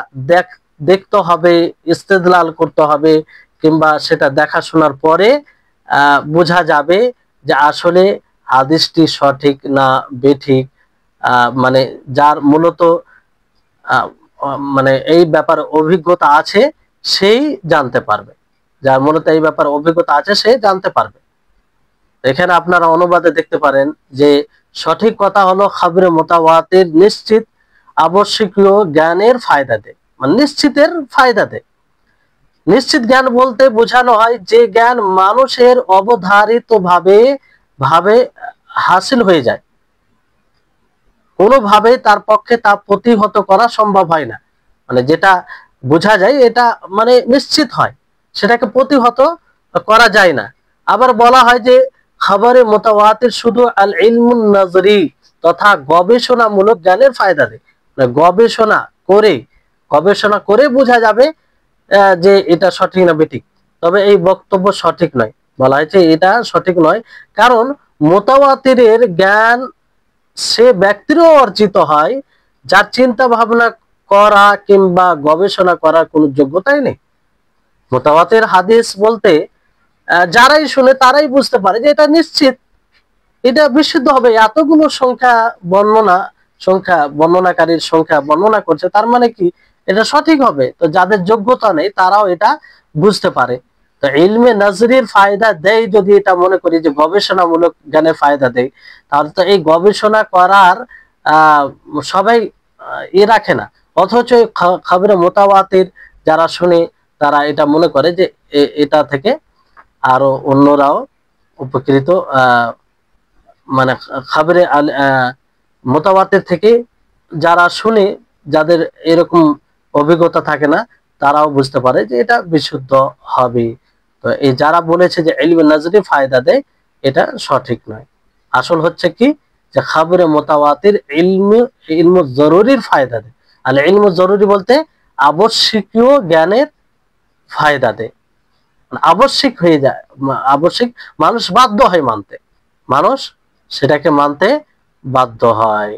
দেখতে হবে, ইস্তেদলাল করতে হবে, কিংবা সেটা দেখাশোনার পরে বোঝা যাবে যে আসলে হাদিসটি সঠিক না বেঠিক। মানে যার মূলত মানে এই ব্যাপারে অভিজ্ঞতা আছে সেই জানতে পারবে, যার মূলত এই ব্যাপারে অভিজ্ঞতা আছে সে জানতে পারবে। এখানে আপনারা অনুবাদে দেখতে পারেন যে সঠিক কথা হলো খাবরে মোতাওয়াতির নিশ্চিত আবশ্যকীয় জ্ঞানের ফায়দা দেয়, মানে নিশ্চিতের ফায়দা দেয়। নিশ্চিত জ্ঞান বলতে বোঝানো হয় যে জ্ঞান মানুষের অবধারিত ভাবে হাসিল হয়ে যায়, কোনোভাবে তার পক্ষে তা প্রতিহত করা সম্ভব হয় না। মানে যেটা বোঝা যায় এটা মানে নিশ্চিত হয়, সেটাকে প্রতিহত করা যায় না। আবার বলা হয় যে খবরে মোতাওয়াতির শুধু আল ইলমুন নজরি তথা গবেষণামূলক জ্ঞানের ফায়দা দেয়। মানে গবেষণা করে বোঝা যাবে যে এটা সঠিক না বেঠিক। তবে এই বক্তব্য সঠিক নয়, বলা হয়েছে এটা সঠিক নয়, কারণ মোতাওয়াতিরের জ্ঞান সে ব্যক্তিরও অর্জিত হয় যার চিন্তা ভাবনা করা কিংবা গবেষণা করার কোনো যোগ্যতাই নেই। মোতাওয়াতির হাদিস বলতে যারাই শুনে তারাই বুঝতে পারে যে এটা নিশ্চিত, এটা বিশুদ্ধ হবে। এতগুলো বর্ণনাকারীর সংখ্যা বর্ণনা করছে, তার মানে কি এটা সঠিক হবে। তো যাদের যোগ্যতা নেই তারাও এটা বুঝতে পারে। তো ইলমে নজরির ফায়দা দেয় যদি এটা মনে করি যে গবেষণামূলক জ্ঞানের ফায়দা দেয়, তাহলে তো এই গবেষণা করার সবাই রাখে না। অথচ খবরে মোতাওয়াতির যারা শুনে তারা এটা মনে করে যে এটা থেকে আরো অন্যরাও উপকৃত, মানে খবরে মোতাওয়াতির থেকে যারা শুনে, যাদের এরকম অভিজ্ঞতা থাকে না, তারাও বুঝতে পারে যে এটা বিশুদ্ধ হবে। তো এই যারা বলেছে যে ইলমে নজরি ফায়দা দেয়, এটা সঠিক নয়। আসল হচ্ছে কি যে খবরে মোতাওয়াতির ইলমু জরুরির ফায়দা দেয়। আর ইলমু জরুরি বলতে আবশ্যকীয় জ্ঞানের ফায়দা দেয়, আবশ্যিক হয়ে যায়, আবশ্যিক, মানুষ বাধ্য হয় মানতে, মানুষ সেটাকে মানতে বাধ্য হয়।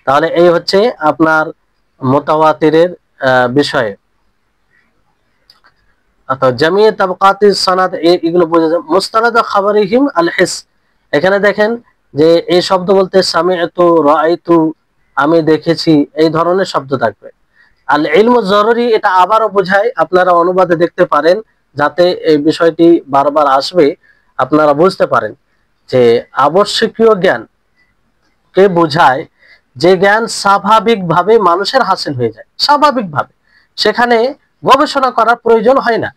তাহলে এই হচ্ছে আপনার মুতাওয়াতিরের বিষয়ে। অর্থাৎ জামিয়ে তাবকাতিস সানাদ এগুলো বোঝা যায়। মুস্তানাদ খাবারিহিম আল হিস, এখানে দেখেন যে এই শব্দ বলতে সামিআতু, রাআইতু, আমি দেখেছি, এই ধরনের শব্দ থাকবে। আল ইলমু জরুরি এটা আবারও বোঝায়, আপনারা অনুবাদে দেখতে পারেন যাতে এই বিষয়টি বারবার আসবে, আপনারা বুঝতে পারেন যে আবশ্যকীয় জ্ঞান কে বোঝায় যে জ্ঞান স্বাভাবিকভাবে মানুষের হাসিল হয়ে যায়, স্বাভাবিকভাবে, সেখানে গবেষণা করার প্রয়োজন হয় না,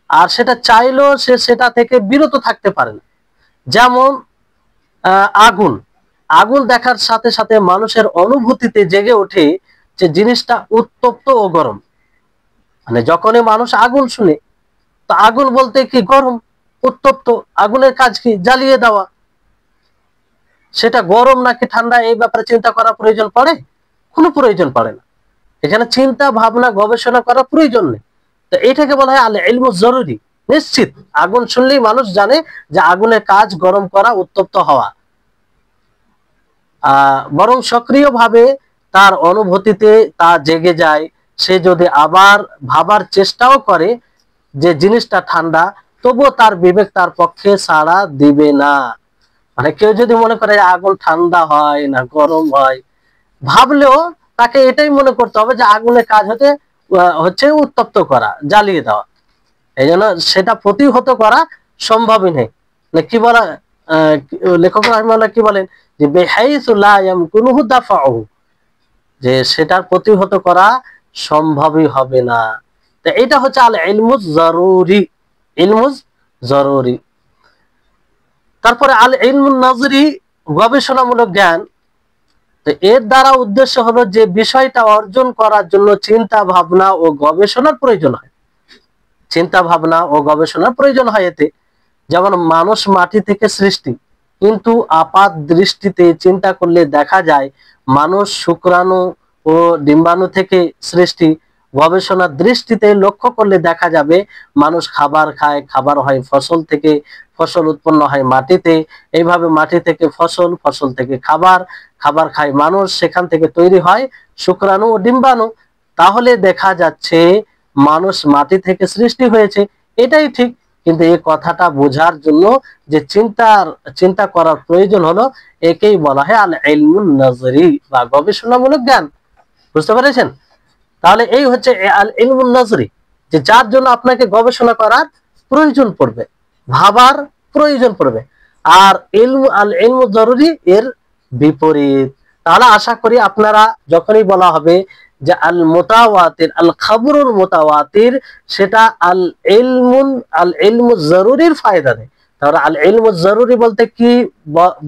আর সেটা চাইলেও সে সেটা থেকে বিরত থাকতে পারে না। যেমন আগুন, আগুন দেখার সাথে সাথে মানুষের অনুভূতিতে জেগে ওঠে যে জিনিসটা উত্তপ্ত ও গরম। মানে যখনই মানুষ আগুন শুনে, তো আগুন বলতে কি গরম, উত্তপ্ত, আগুনের কাজ কি জ্বালিয়ে দেওয়া, সেটা গরম নাকি ঠান্ডা এই ব্যাপারে চিন্তা করার প্রয়োজন পড়ে? কোনো প্রয়োজন পড়ে না। এখানে চিন্তা ভাবনা গবেষণা করার প্রয়োজন নেই। তো এটাকে বলা হয় আল ইলমু জরুরি, নিশ্চিত। আগুন শুনলেই মানুষ জানে যে আগুনের কাজ গরম করা, উত্তপ্ত হওয়া। বরং সক্রিয়ভাবে তার অনুভূতিতে তা জেগে যায়। সে যদি আবার ভাবার চেষ্টাও করে যে জিনিসটা ঠান্ডা, তবুও তার বিবেক তার পক্ষে ছাড়া দিবে না। মানে কেউ যদি মনে করে আগুন ঠান্ডা হয় না গরম হয়, ভাবলেও তাকে এটাই মনে করতে হবে যে আগুনের কাজ হচ্ছে উত্তপ্ত করা, জ্বালিয়ে দেওয়া। এই জন্য সেটা প্রতিহত করা সম্ভবই নেই। মানে কি বলা, লেখক রাহিমাহুল্লাহ কি বলেন যে বিহাইসু লা ইয়ামকুনুহু দাফাউহু, যে সেটার প্রতিহত করা সম্ভবই হবে না। তো এটা হচ্ছে আল ইলমুজ জরুরি, ইলমুজ জরুরি। তারপরে আল ইলমুন নাজরি, গবেষণামূলক জ্ঞান। তো এর দ্বারা উদ্দেশ্য হলো যে বিষয়টা অর্জন করার জন্য চিন্তা ভাবনা ও গবেষণার প্রয়োজন হয়, চিন্তা ভাবনা ও গবেষণার প্রয়োজন হয় এতে। যেমন মানুষ মাটি থেকে সৃষ্টি, কিন্তু আপাত দৃষ্টিতে চিন্তা করলে দেখা যায় মানুষ শুক্রাণু ও ডিম্বাণু থেকে সৃষ্টি। গবেষণার দৃষ্টিতে লক্ষ্য করলে দেখা যাবে মানুষ খাবার খায়, খাবার হয় ফসল থেকে, ফসল উৎপন্ন হয় মাটিতে, এইভাবে মাটি থেকে ফসল, ফসল থেকে খাবার, খাবার খায় মানুষ, সেখান থেকে তৈরি হয় শুক্রাণু ও ডিম্বাণু। তাহলে দেখা যাচ্ছে মানুষ মাটি থেকে সৃষ্টি হয়েছে, এটাই ঠিক। কিন্তু এই কথাটা বোঝার জন্য যে চিন্তা করার প্রয়োজন হলো, একেই বলা হয় আল ইলমুন নাজরি বা গবেষণামূলক জ্ঞান। বুঝতে পেরেছেন? তাহলে এই হচ্ছে আল ইলমুন নাজরি, যে যার জন্য আপনাকে গবেষণা করার প্রয়োজন পড়বে, ভাবার প্রয়োজন পড়বে। আর আল ইলমু জরুরি এর বিপরীত। তাহলে আশা করি আপনারা যখনই বলা হবে যে আল মুতাওয়াতির, আল খাবরুল মুতাওয়াতির, সেটা আল ইলমু জরুরির ফায়দা দেয়। তাহলে আল ইলমু জরুরি বলতে কি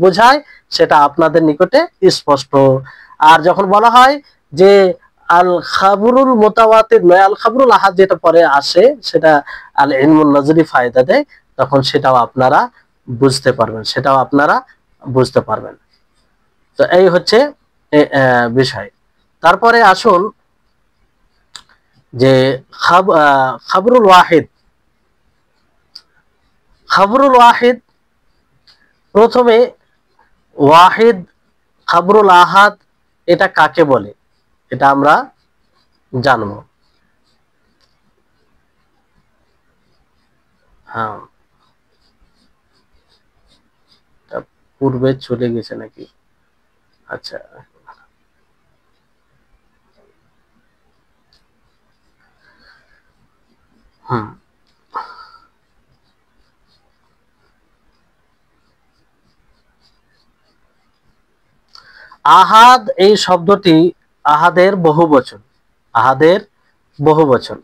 বোঝায় সেটা আপনাদের নিকটে স্পষ্ট। আর যখন বলা হয় যে আল খাবরুল মুতাওয়াতির নয়, আল খাবরুল আহাদ যেটা পরে আসে সেটা আল ইলমুন নাজরি ফায়দা দেয়, তখন সেটাও আপনারা বুঝতে পারবেন, সেটাও আপনারা বুঝতে পারবেন। তো এই হচ্ছে বিষয়। তারপরে আসুন যে খাবরুল ওয়াহিদ। খাবরুল ওয়াহিদ, প্রথমে ওয়াহিদ, খাবরুল আহাদ এটা কাকে বলে এটা আমরা জানবো। হ্যাঁ, পূর্বে চলে গেছে নাকি? আচ্ছা, হুম, আহাদ এই শব্দটি আহাদের বহুবচন, আহাদের বহুবচন,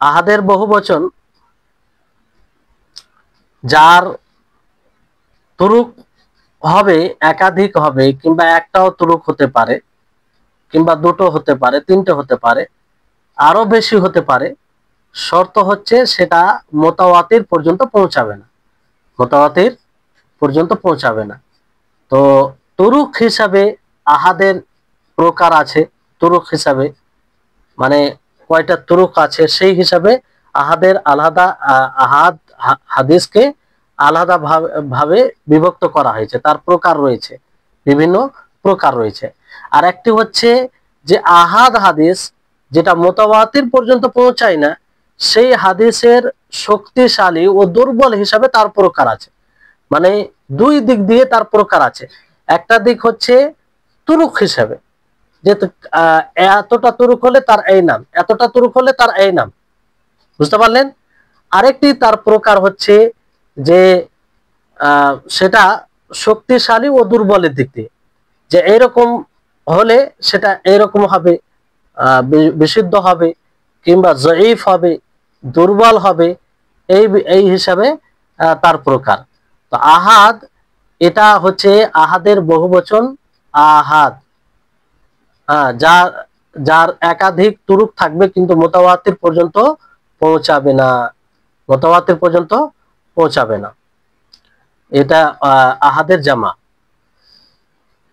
আহাদের বহুবচন, যার তুরুক হবে একাধিক হবে, কিংবা একটাও তুরুক হতে পারে, কিংবা দুটো হতে পারে, তিনটে হতে পারে, আরো বেশি হতে পারে। শর্ত হচ্ছে সেটা মুতাওয়াতির পর্যন্ত পৌঁছাবে না, মুতাওয়াতির পর্যন্ত পৌঁছাবে না। তো তুরুক হিসাবে আহাদের প্রকার আছে, তুরুক হিসাবে মানে কয়টা তুরুক আছে সেই হিসাবে আহাদের আলাদা, আহাদ হাদিসকে আলাদা ভাবে বিভক্ত করা হয়েছে, তার প্রকার রয়েছে, বিভিন্ন প্রকার রয়েছে। আর একটি হচ্ছে যে আহাদ হাদিস, যেটা মুতাওয়াতির পর্যন্ত পৌঁছায় না, সেই হাদিসের শক্তিশালী ও দুর্বল হিসাবে তার প্রকার আছে। মানে দুই দিক দিয়ে তার প্রকার আছে। একটা দিক হচ্ছে তুরুক হিসাবে, যে এতটা তুরুক হলে তার এই নাম, এতটা তুরুক হলে তার এই নাম, বুঝতে পারলেন? আরেকটি তার প্রকার হচ্ছে যে সেটা শক্তিশালী ও দুর্বলের দিক দিয়ে, যে এইরকম হলে সেটা এইরকম হবে, বিশুদ্ধ হবে, কিংবা জয়ীফ হবে, দুর্বল হবে, এই এই হিসাবে তার প্রকার। তো আহাদ এটা হচ্ছে আহাদের বহুবচন আহাদ, যার যার একাধিক তুরুক থাকবে কিন্তু মুতাওয়াতির পর্যন্ত পৌঁছাবে না, মুতাওয়াতির পর্যন্ত পৌঁছাবে না। এটা আহাদের জামা,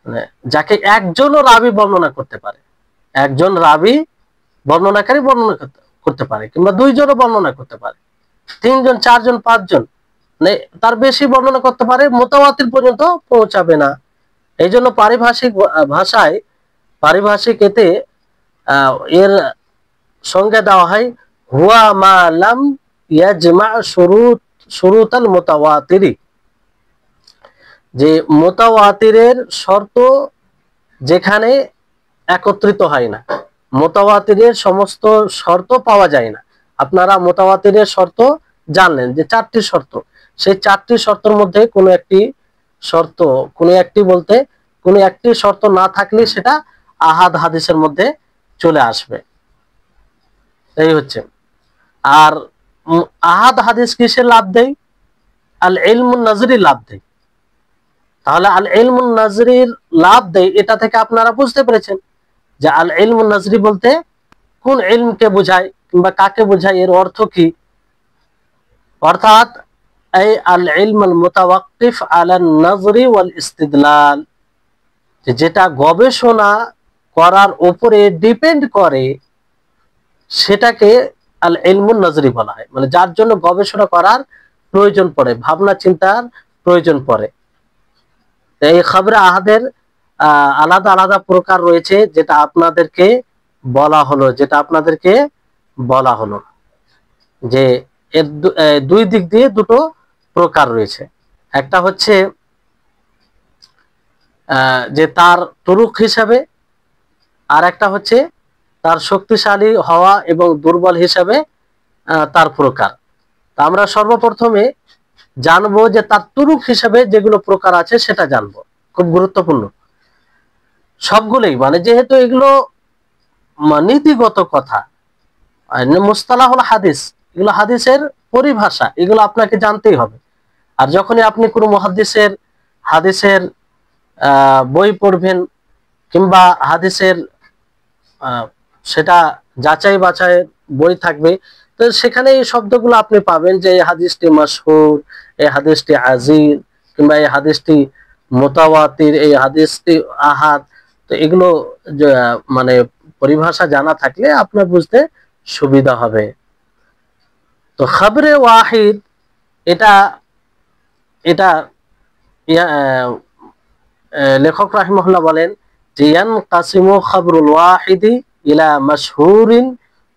মানে যাকে একজনও রাবি বর্ণনা করতে পারে, একজন রাবি বর্ণনাকারী বর্ণনা করতে পারে, কিংবা দুইজনও বর্ণনা করতে পারে, তিনজন, চারজন, পাঁচজন, মানে তার বেশি বর্ণনা করতে পারে, মুতাওয়াতির পর্যন্ত পৌঁছাবে না। এই জন্য পারিভাষিক ভাষায়, পারিভাষিক এতে এর সংজ্ঞা দেওয়া হয় হুয়া মা লাম ইয়াজমা শুরুতাল মুতাওয়াতিরি, যে মুতাওয়াতিরের শর্ত যেখানে একত্রিত হয় না, মুতাওয়াতিরের সমস্ত শর্ত পাওয়া যায় না। আপনারা মুতাওয়াতিরের শর্ত জানলেন যে চারটি শর্ত, সেই চারটি শর্তের মধ্যে কোনো একটি শর্ত, কোনো একটি বলতে কোনো একটি শর্ত না থাকলে সেটা আহাদ হাদিসের মধ্যে চলে আসবে। এই হচ্ছে। আর আহাদ হাদিস কিসের লাভ দেয়? আল ইলমুন নাজরি লাভ দেয়। তাহলে আল ইলমুন নাজরির লাভ দেয়, এটা থেকে আপনারা বুঝতে পেরেছেন যে আল ইলমুন নাজরি বলতে কোন ইলমকে বোঝায় কিংবা কাকে বোঝায়, এর অর্থ কি। অর্থাৎ এই আল ইলম আল মুতাওয়াক্কিফ আলা নাজরি ওয়াল ইস্তিদলাল, যেটা গবেষণা করার উপরে ডিপেন্ড করে সেটাকে আল ইলমুন নাজরি বলা হয়। মানে যার জন্য গবেষণা করার প্রয়োজন পড়ে, ভাবনা চিন্তার প্রয়োজন পড়ে। এই খবরে আহাদের আলাদা আলাদা প্রকার রয়েছে, যেটা আপনাদেরকে বলা হলো যে এর দুই দিক দিয়ে দুটো প্রকার রয়েছে। একটা হচ্ছে যে তার তুরুক হিসাবে, আর একটা হচ্ছে তার শক্তিশালী হওয়া এবং দুর্বল হিসাবে তার প্রকার। তা আমরা সর্বপ্রথমে জানবো যে তার তুরুক হিসাবে যেগুলো প্রকার আছে সেটা জানবো, খুব গুরুত্বপূর্ণ সবগুলোই। মানে যেহেতু এগুলো নীতিগত কথা, মুস্তালাহুল হাদিস, এগুলো হাদিসের পরিভাষা, এগুলো আপনাকে জানতেই হবে। আর যখনই আপনি কোনো হাদিসের বই পড়বেন কিংবা হাদিসের সেটা যাচাই বাছাইয়ের বই থাকবে, তো সেখানে এই শব্দগুলো আপনি পাবেন যে এই হাদিসটি মাশহুর, এই হাদিসটি আজিজ, কিংবা এই হাদিসটি মুতাওয়াতির, এই হাদিসটি আহাদ। তো এগুলো মানে পরিভাষা জানা থাকলে আপনার বুঝতে সুবিধা হবে। তো খবরে ওয়াহিদ এটা এটা লেখক রাহিমাহুল্লাহ বলেন যে ইয়ানকাসিমু খবরুল ওয়াহিদি ইলা মাশহুরিন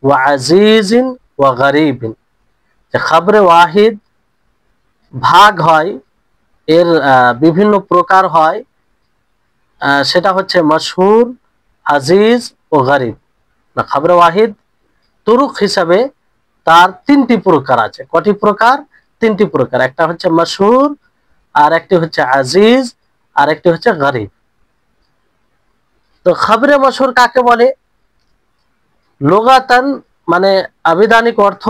ওয়া আজিজিন ওয়া গরিবিন, যে খবরে ওয়াহিদ ভাগ হয়, এর বিভিন্ন প্রকার হয়, সেটা হচ্ছে মাশহুর, আজিজ ও গরিব। না, খবরে ওয়াহিদ তুরুক হিসাবে তার তিনটি প্রকার আছে। কটি প্রকার? তিনটি প্রকার। একটা হচ্ছে মাশহুর, আর একটি হচ্ছে আজিজ, আর একটি হচ্ছে গরিব। তো খবরে মাশহুর কাকে বলে? লুগাতান মানে আবিধানিক অর্থ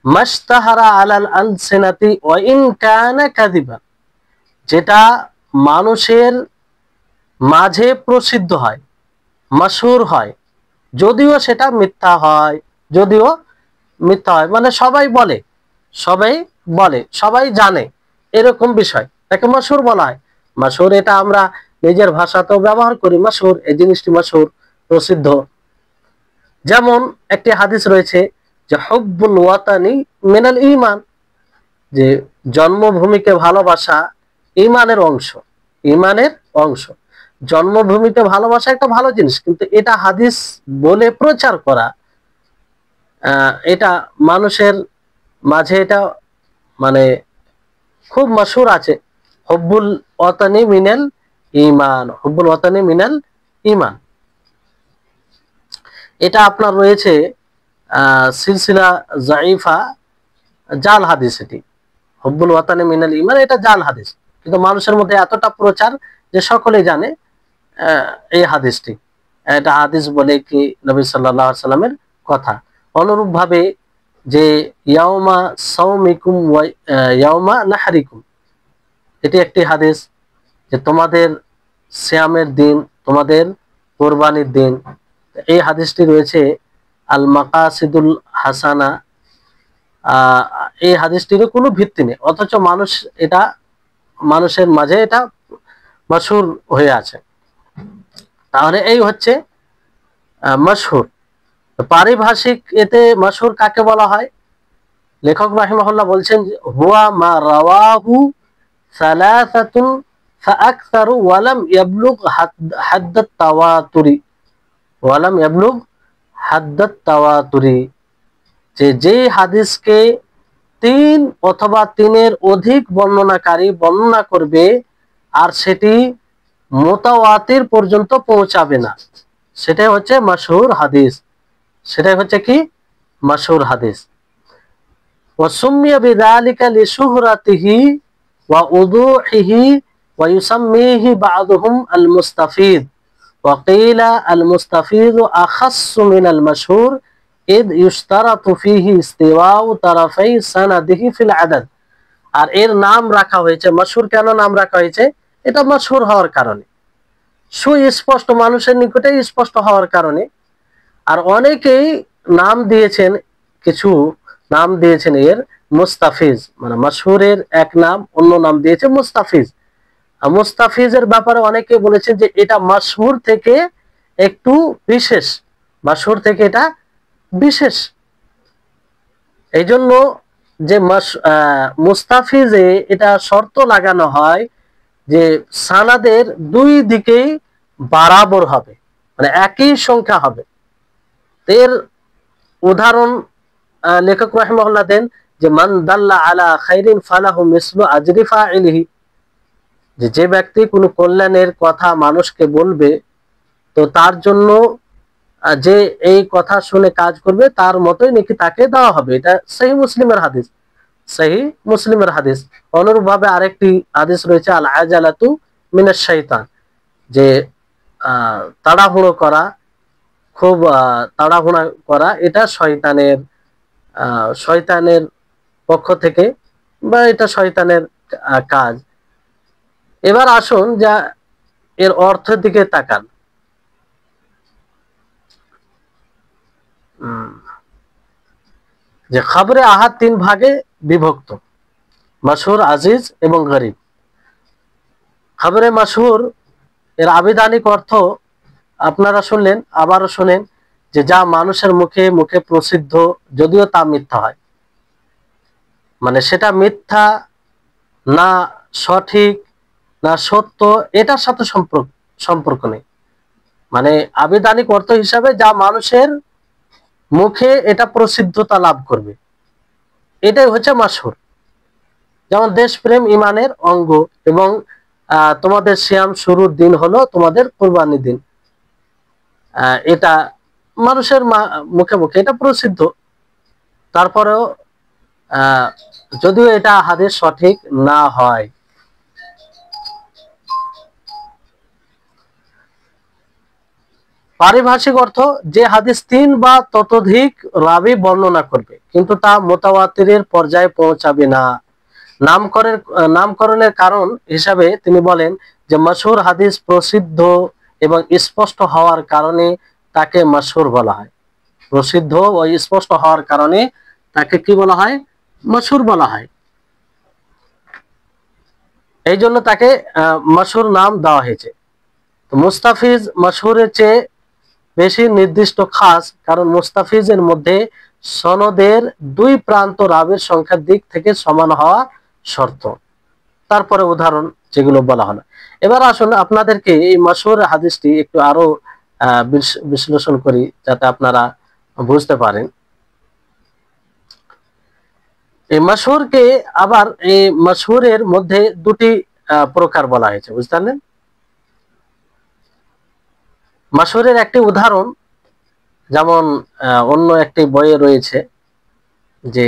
মাশতাহারা আলাল আলসিনাতি ওয়া ইন কানা কাযিবা, যেটা মানুষের মাঝে প্রসিদ্ধ হয়, মাশহুর হয়, যদিও সেটা মিথ্যা হয়, মানে সবাই বলে, সবাই জানে, এরকম বিষয় তাকে মাশহুর বলা হয়। মাশহুর এটা আমরা নিজের ভাষাতেও ব্যবহার করি, মাশহুর, এই জিনিসটি মাশহুর, প্রসিদ্ধ। যেমন একটি হাদিস রয়েছে যে হুব্বুল ওয়াতানি মিনাল ঈমান, যে জন্মভূমিকে ভালোবাসা ঈমানের অংশ। জন্মভূমিকে ভালোবাসা একটা ভালো জিনিস, কিন্তু এটা হাদিস বলে প্রচার করা, এটা মানুষের মাঝে এটা মানে খুব মাশহুর আছে। হুব্বুল ওয়াতানি মিনাল ঈমান, এটা আপনার রয়েছে সিলসিলা জাইফা, জাল হাদিস। এটি হুব্বুল ওয়াতানি মিনাল ঈমান, এটা জাল হাদিস, কিন্তু মানুষের মধ্যে এতটা প্রচার যে সকলেই জানে এই হাদিসটি, এটা হাদিস বলে কি নবী সাল্লাল্লাহু আলাইহি সাল্লামের কথা। অনুরূপ ভাবে যে ইয়াউমা সাওমিকুম ওয়া ইয়াউমা নাহরিকুম, এটি একটি হাদিস, যে তোমাদের সিয়ামের দিন, তোমাদের কোরবানির দিন। এই হাদিসটি রয়েছে আল মাকাসিদুল হাসানা। এই হাদিসটিরও কোনো ভিত্তি নেই, অথচ মানুষের মাঝে এটা মাশহুর হয়ে আছে। তাহলে এই হচ্ছে মাশহুর। পারিভাষিক এতে মাশহুর কাকে বলা হয়? লেখক রাহিমাহুল্লাহ বলছেন হুয়া মা রাওয়াহু সালাসাতুন ফাআকসারু ওয়ালাম ইয়াবলুগ হাদ্দাত তাওয়াতুরি, যে হাদিসকে তিন অথবা তিনের অধিক বর্ণনাকারী বর্ণনা করবে আর সেটি মুতাওয়াতির পর্যন্ত পৌঁছাবে না, সেটাই হচ্ছে মাশহুর হাদিস। সেটাই হচ্ছে কি? মাশহুর হাদিস। ওয়াসুম্মিয়া বিযালিকা লিশুহরাতিহি ওয়া উদুহিহি ওয়া ইউসাম্মিহি বা'দুহুম আল মুস্তাফিদ ওয়া কিলা আল মুস্তাফিদ আখাসসু মিনাল মাশহুর ইদ ইউশতারাতু ফীহি ইস্তিওয়াউ তারাফাই সানাদিহি ফিল আদাদ। আর এর নাম রাখা হয়েছে মাশহুর। কেন নাম রাখা হয়েছে? এটা মাশহুর হওয়ার কারণে, সুস্পষ্ট, মানুষের নিকটে স্পষ্ট হওয়ার কারণে। আর অনেকেই নাম দিয়েছেন, কিছু নাম দিয়েছেন এর মুস্তাফিজ, মানে মাশহুরের এক নাম, অন্য নাম দিয়েছে মুস্তাফিজ। আর মুস্তাফিজের ব্যাপারে অনেকে বলেছেন যে এটা মাশহুর থেকে একটু বিশেষ, মাশহুর থেকে এটা বিশেষ। এই জন্য যে মুস্তাফিজে এটা শর্ত লাগানো হয় যে সানাদের দুই দিকেই বরাবর হবে, মানে একই সংখ্যা হবে। এর উদাহরণ লেখক রাহিমাহুল্লাহ দেন যে মান দাল্লা আলা খাইরিন ফালাহু মিসলু আজরি ফাইলিহি, যে ব্যক্তি কোনো কল্যাণের কথা মানুষকে বলবে তো তার জন্য যে এই কথা শুনে কাজ করবে তার মতোই নাকি তাকে দেওয়া হবে। এটা সহিহ মুসলিমের হাদিস, সহিহ মুসলিমের হাদিস। অনুরূপভাবে আরেকটি হাদিস রয়েছে আল আজালাতু মিনাশ শাইতান, যে তাড়াহুড়ো করা, খুব তাড়াহুড়া করা, এটা শয়তানের পক্ষ থেকে, বা এটা শয়তানের কাজ। এবার আসুন যা এর অর্থের দিকে তাকান। যে খবরে আহাদ তিন ভাগে বিভক্ত, মাশহুর, আজিজ এবং গরিব। খবরে মাশহুর এর আবিধানিক অর্থ আপনারা শুনলেন, আবারও শুনেন, যে যা মানুষের মুখে মুখে প্রসিদ্ধ, যদিও তা মিথ্যা হয়। মানে সেটা মিথ্যা না সঠিক না সত্য, এটার সাথে সম্পর্ক নেই। মানে আবিধানিক অর্থ হিসাবে যা মানুষের মুখে এটা প্রসিদ্ধতা লাভ করবে, এটাই হচ্ছে মাশহুর। যেমন দেশপ্রেম ইমানের অঙ্গ, এবং তোমাদের সিয়াম শুরুর দিন হলো তোমাদের কুরবানির দিন, এটা মানুষের মুখে মুখে এটা প্রসিদ্ধ। তারপরেও যদিও এটা হাদিস সঠিক না হয়। পারিভাষিক অর্থ যে হাদিস তিন বা ততোধিক রাবি বর্ণনা করবে কিন্তু তা মুতাওয়াতিরের পর্যায়ে পৌঁছাবে না। নামকরণের কারণ হিসাবে তিনি বলেন যে মাশহুর হাদিস প্রসিদ্ধ এবং স্পষ্ট হওয়ার কারণে তাকে মাশহুর বলা হয়। প্রসিদ্ধ ও স্পষ্ট হওয়ার কারণে তাকে কি বলা হয়? মাশহুর বলা হয়। এই জন্য তাকে মাশহুর নাম দেওয়া হয়েছে। তো মুস্তাফিজ মাশহুরের চেয়ে বেশি নির্দিষ্ট, খাস, কারণ মুস্তাফিজের মধ্যে সনদের দুই প্রান্ত রাবির সংখ্যার দিক থেকে সমান হওয়া শর্ত। তারপরে উদাহরণ যেগুলো বলা হলো। এবার আসুন আপনাদেরকে এই মাশহুর হাদিসটি একটু আরো বিশ্লেষণ করি যাতে আপনারা বুঝতে পারেন। এই মাশহুরকে আবার এই মাশহুরের মধ্যে দুটি প্রকার বলা হয়েছে, বুঝতে পারলেন? মাশহুরের একটি উদাহরণ যেমন অন্য একটি বইয়ে রয়েছে যে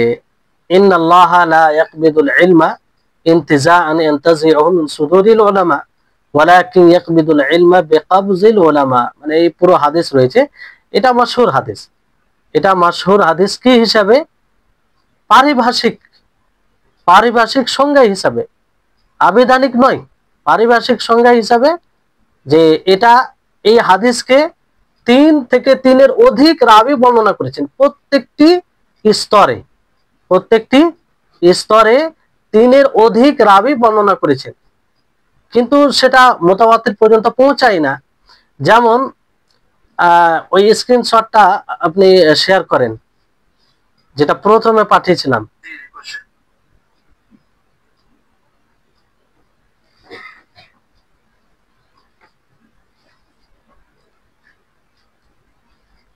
ইন্নাল্লাহা লা ইয়াকবিদুল ইলমা ইনতিজাআন ইয়ানতাজিউহু মিন সুদুরিল উলামা ওয়ালাকিন ইয়াকবিদুল ইলমা বিকাবজিল উলামা। মানে এই পুরো হাদিস রয়েছে, এটা মাশহুর হাদিস। এটা মাশহুর হাদিস কি হিসাবে? পারিভাষিক সংজ্ঞা হিসাবে, আবিধানিক নয়, পারিভাষিক সংজ্ঞা হিসাবে, যে এটা এই হাদিসকে তিন থেকে তিনের অধিক রাবি বর্ণনা করেছেন প্রত্যেকটি স্তরে তিনের অধিক রাবি বর্ণনা করেছেন, কিন্তু সেটা মুতাওয়াতির পর্যন্ত পৌঁছায় না। যেমন ওই স্ক্রিনশটটা আপনি শেয়ার করেন যেটা প্রথমে পাঠিয়েছিলাম।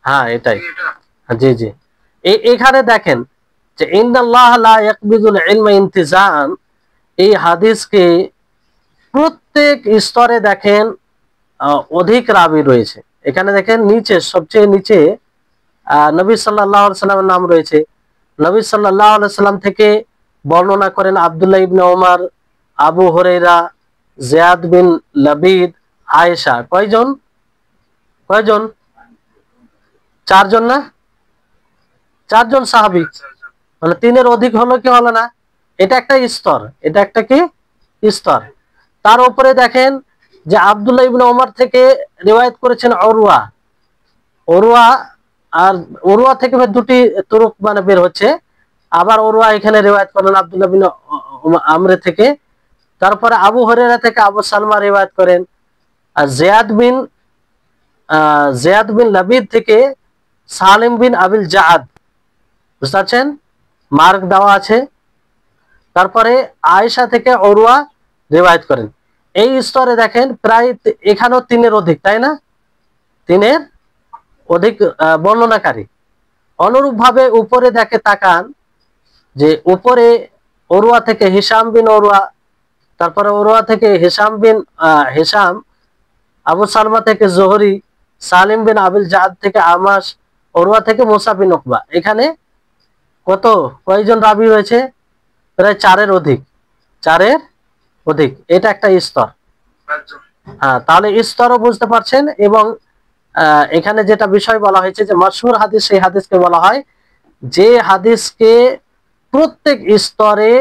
হ্যাঁ, এটাই। জি জি, এখানে দেখেন যে ইন্নাল্লাহ লা ইয়াকবিদুল ইলমা ইনতিজাআন, এই হাদিসকে প্রত্যেক স্তরে দেখেন অধিক রাবি রয়েছে। এখানে দেখেন নিচে, সবচেয়ে নিচে নবী সাল্লাল্লাহু আলাইহি সাল্লামের নাম রয়েছে। নবী সাল্লাল্লাহু আলাইহি সাল্লাম থেকে বর্ণনা করেন আব্দুল্লাহ ইবনে ওমর, আবু হুরায়রা, জিয়াদ বিন লাবিদ, আয়েশা। কয়জন? চারজন না? চারজন সাহাবী, মানে তিনের অধিক হলো কি হলো না? এটা একটা স্তর, এটা একটা কি স্তর। তার উপরে দেখেন যে আব্দুল্লাহ ইবনে ওমর থেকে রিওয়ায়াত করেছেন অরওয়া, অরওয়া আর অরওয়া থেকে দুটি তুরুক মানে বের হচ্ছে। আবার অরওয়া এখানে রিওয়ায়াত করেন আব্দুল্লাহ বিন আমরে থেকে। তারপরে আবু হুরায়রা থেকে আবু সালমা রিওয়ায়াত করেন। আর জিয়াদ বিন লাবিদ থেকে সালিম বিন আবিল জাআদ, বুঝতে পারছেন, মার্ক দেওয়া আছে। তারপরে আয়েশা থেকে অরওয়া রিওয়ায়াত করেন। এই স্তরে দেখেন প্রায় এখানেও তিনের অধিক, তাই না? তিনের অধিক বর্ণনাকারী। অনুরূপ ভাবে উপরে দেখে তাকান যে উপরে অরওয়া থেকে হিশাম বিন অরওয়া, তারপরে অরওয়া থেকে হিশাম, আবু সালমা থেকে জোহরি, সালিম বিন আবিল জাদ থেকে আমাস, অরওয়া থেকে মুসা বিন উকবা। এখানে কয়জন রাবি হয়েছে? প্রায় চারের অধিক, চারের অধিক। এটা একটা স্তর। হ্যাঁ, তাহলে স্তরও বুঝতে পারছেন। এবং এখানে যেটা বিষয় বলা হয়েছে যে মাশহুর হাদিস, সেই হাদিসকে বলা হয় যে হাদিসকে প্রত্যেক স্তরে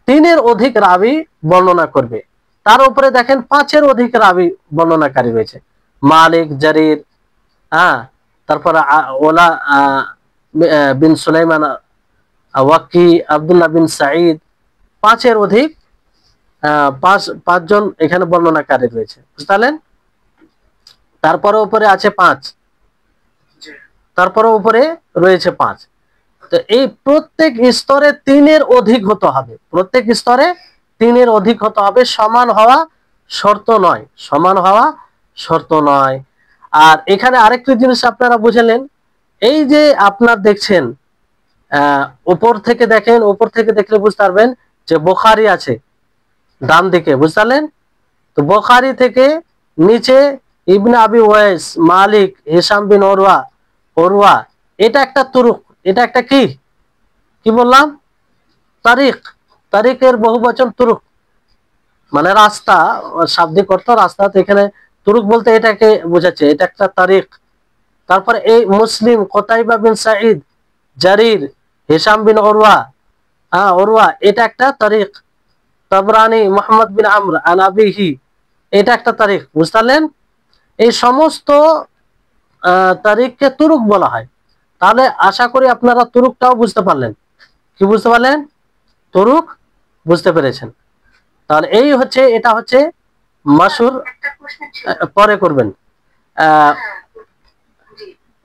তিনের অধিক রাবি বর্ণনা করবে। তার উপরে দেখেন পাঁচের অধিক রাবি বর্ণনাকারী রয়েছে, মালিক, জারির, হ্যাঁ, তারপরে ওলা বিন সুলাইমান, ওয়াকি, আব্দুল্লাহ বিন সাঈদ, পাঁচের অধিক পাঁচজন এখানে বর্ণনাকারী রয়েছে, বুঝতে পারলেন? তারপরে উপরে আছে পাঁচ, তারপরে উপরে রয়েছে পাঁচ। তো এই প্রত্যেক স্তরে তিনের অধিক হতে হবে, প্রত্যেক স্তরে তিনের অধিক হতে হবে। সমান হওয়া শর্ত নয়, সমান হওয়া শর্ত নয়। আর এখানে আরেকটি জিনিস আপনারা বুঝলেন, এই যে আপনার দেখছেন উপর থেকে দেখেন, উপর থেকে দেখলে বুঝতে পারবেন যে বুখারী আছে ডান দিকে, বুঝতে পারলেন? তো বুখারী থেকে নিচে ইবনে আবি ওয়াইস, মালিক, হিশাম বিন অরওয়া, এটা একটা তুরুক, এটা একটা কি বললাম? তারিক। তারিকের বহুবচন তুরুক, মানে রাস্তা, শাব্দিক অর্থ রাস্তা। তো এখানে তুরুক বলতে এটাকে বোঝাচ্ছে, এটা একটা তারিক। তারপরে এই মুসলিম, কতাইবা বিন সাঈদ, জারির, হিশাম বিন অরওয়া, এটা একটা তারিক। তাবরানি, মুহাম্মদ বিন আমর আন আবিহি, এটা একটা তারিক, বুঝতে পারলেন? এই সমস্ত তারিককে তুরুক বলা হয়। তাহলে আশা করি আপনারা তুরুকটাও বুঝতে পারলেন। কি বুঝতে পারলেন? তুরুক বুঝতে পেরেছেন। তাহলে এই হচ্ছে, এটা হচ্ছে মাশহুর। পরে করবেন।